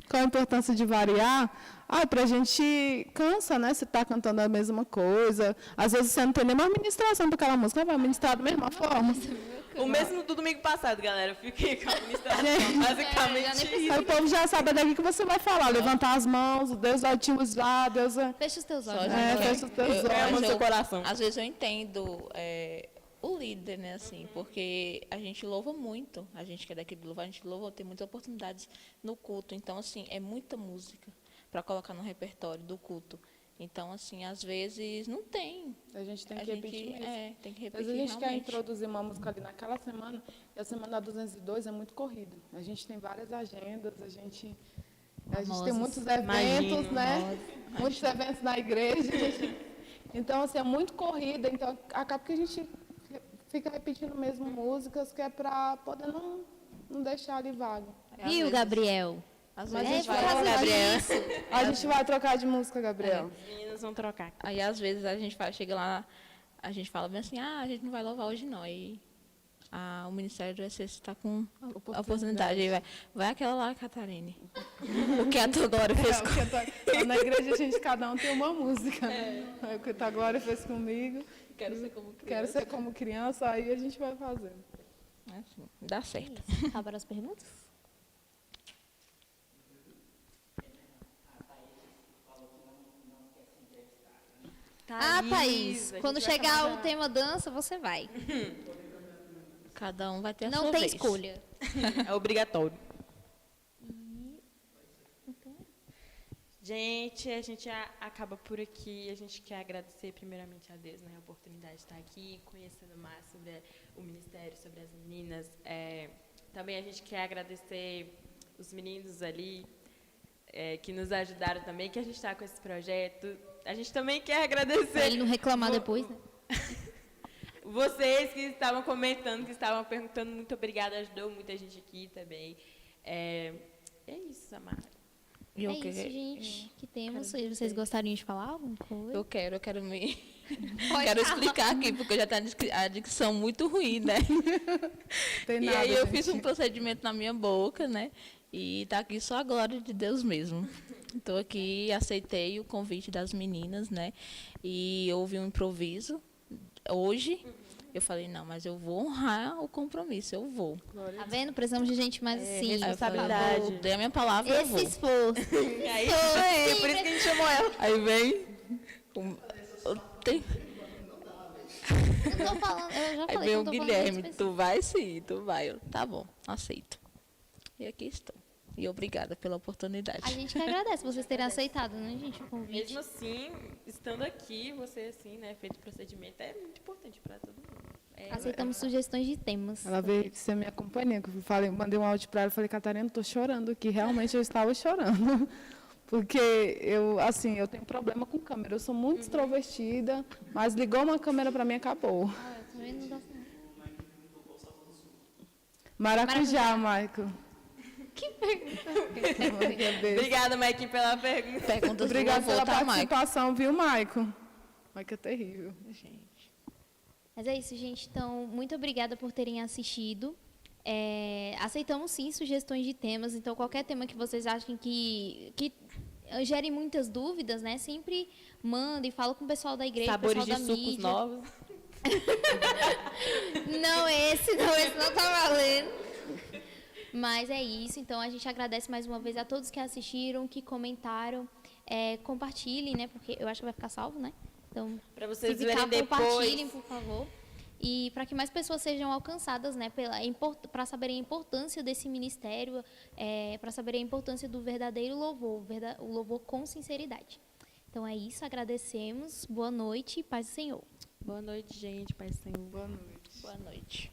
qual a importância de variar? Para a gente cansa, né? Você está cantando a mesma coisa. Às vezes você não tem nenhuma administração para aquela música, vai ministrar da mesma forma. O mesmo do domingo passado, galera. Eu fiquei com a administração, basicamente isso. Aí o povo já sabe daqui que você vai falar. Levantar as mãos, Deus vai te usar, Deus vai... Fecha os teus olhos. Fecha os teus olhos. Seu coração. Às vezes eu entendo o líder, né, assim, porque a gente louva muito, a gente que é daqui do Louvor, a gente louva, tem muitas oportunidades no culto, então, assim, é muita música para colocar no repertório do culto. Então, assim, às vezes não tem. A gente tem que repetir mesmo. Tem que Às repetir vezes a gente quer realmente. introduzir uma música ali naquela semana, e a semana 202 é muito corrida. A gente tem várias agendas, a gente tem muitos eventos, né? Muitos eventos na igreja. Então, assim, é muito corrida, então acaba que a gente fica repetindo mesmo músicas, que é para poder não deixar ali vago. Viu, Gabriel? Às Mas vezes a gente vai trocar de música, Gabriel. Os meninos vão trocar. Aí, às vezes, a gente chega lá, a gente fala bem assim, a gente não vai louvar hoje não. Aí o Ministério do EC está com a oportunidade. Aí vai aquela lá, Catarine. O que a tua Glória fez com... Na igreja, cada um tem uma música. O que a tua Glória fez comigo. Quero ser como criança, aí a gente vai fazendo. Assim, dá certo. Acabaram as perguntas? Thaís, quando chegar o tema dança, você vai. Cada um vai ter a Não sua tem vez. escolha. É obrigatório. Gente, a gente acaba por aqui. A gente quer agradecer primeiramente a Deus, né, a oportunidade de estar aqui, conhecendo mais sobre o Ministério, sobre as meninas. Também a gente quer agradecer os meninos ali que nos ajudaram também, que a gente está com esse projeto. A gente também quer agradecer... Pra ele não reclamar depois, né? Vocês que estavam comentando, que estavam perguntando, muito obrigada, ajudou muita gente aqui também. É isso, Amara. Isso, gente, que temos. Vocês gostariam de falar alguma coisa? Eu quero quero explicar aqui, porque eu já tenho a dicção muito ruim, né? Tem E aí eu fiz um procedimento na minha boca, né? E tá aqui só a glória de Deus mesmo. Estou aqui, aceitei o convite das meninas, né? E houve um improviso hoje. Eu falei, não, mas eu vou honrar o compromisso, eu vou. Tá vendo? Precisamos de gente mais assim. Responsabilidade. Dei a minha palavra, eu Esse vou. esforço. É por isso que a gente chamou ela. Aí vem... Eu tô falando, eu já Aí falei vem que o eu tô Guilherme, falando tu vai sim, tu vai. Eu, tá bom, aceito. E aqui estou. E obrigada pela oportunidade. A gente que agradece vocês terem aceitado, né, gente, o convite. Mesmo assim, estando aqui, você assim, né, feito o procedimento, é muito importante para todo mundo. Aceitamos sugestões de temas. Ela veio ser minha companhia, que eu mandei um áudio para ela e falei, Catarina, estou chorando aqui. Realmente eu estava chorando. Porque eu tenho problema com câmera. Eu sou muito extrovertida, mas ligou uma câmera para mim e acabou. Eu também não gosto não. Maracujá, Maico. Que pergunta. Obrigada, Maico, pela pergunta. Perguntas Obrigada do pela louvor, tá, Maico? participação, viu, Maico? Maico é terrível. Mas é isso, gente. Então, muito obrigada por terem assistido. Aceitamos, sim, sugestões de temas. Então, qualquer tema que vocês achem que gerem muitas dúvidas, né? Sempre mandem, fala com o pessoal da igreja, Sabores pessoal de da sucos mídia. novos. Não, esse não tá valendo. Mas é isso. Então, a gente agradece mais uma vez a todos que assistiram, que comentaram. Compartilhem, né? Porque eu acho que vai ficar salvo, né? Então, Para vocês se ficar, verem compartilhem, depois. por favor. E para que mais pessoas sejam alcançadas, né, para saberem a importância desse ministério, para saberem a importância do verdadeiro louvor, o louvor com sinceridade. Então é isso, agradecemos, boa noite e paz do Senhor. Boa noite, gente, Pai do Senhor. Boa noite. Boa noite.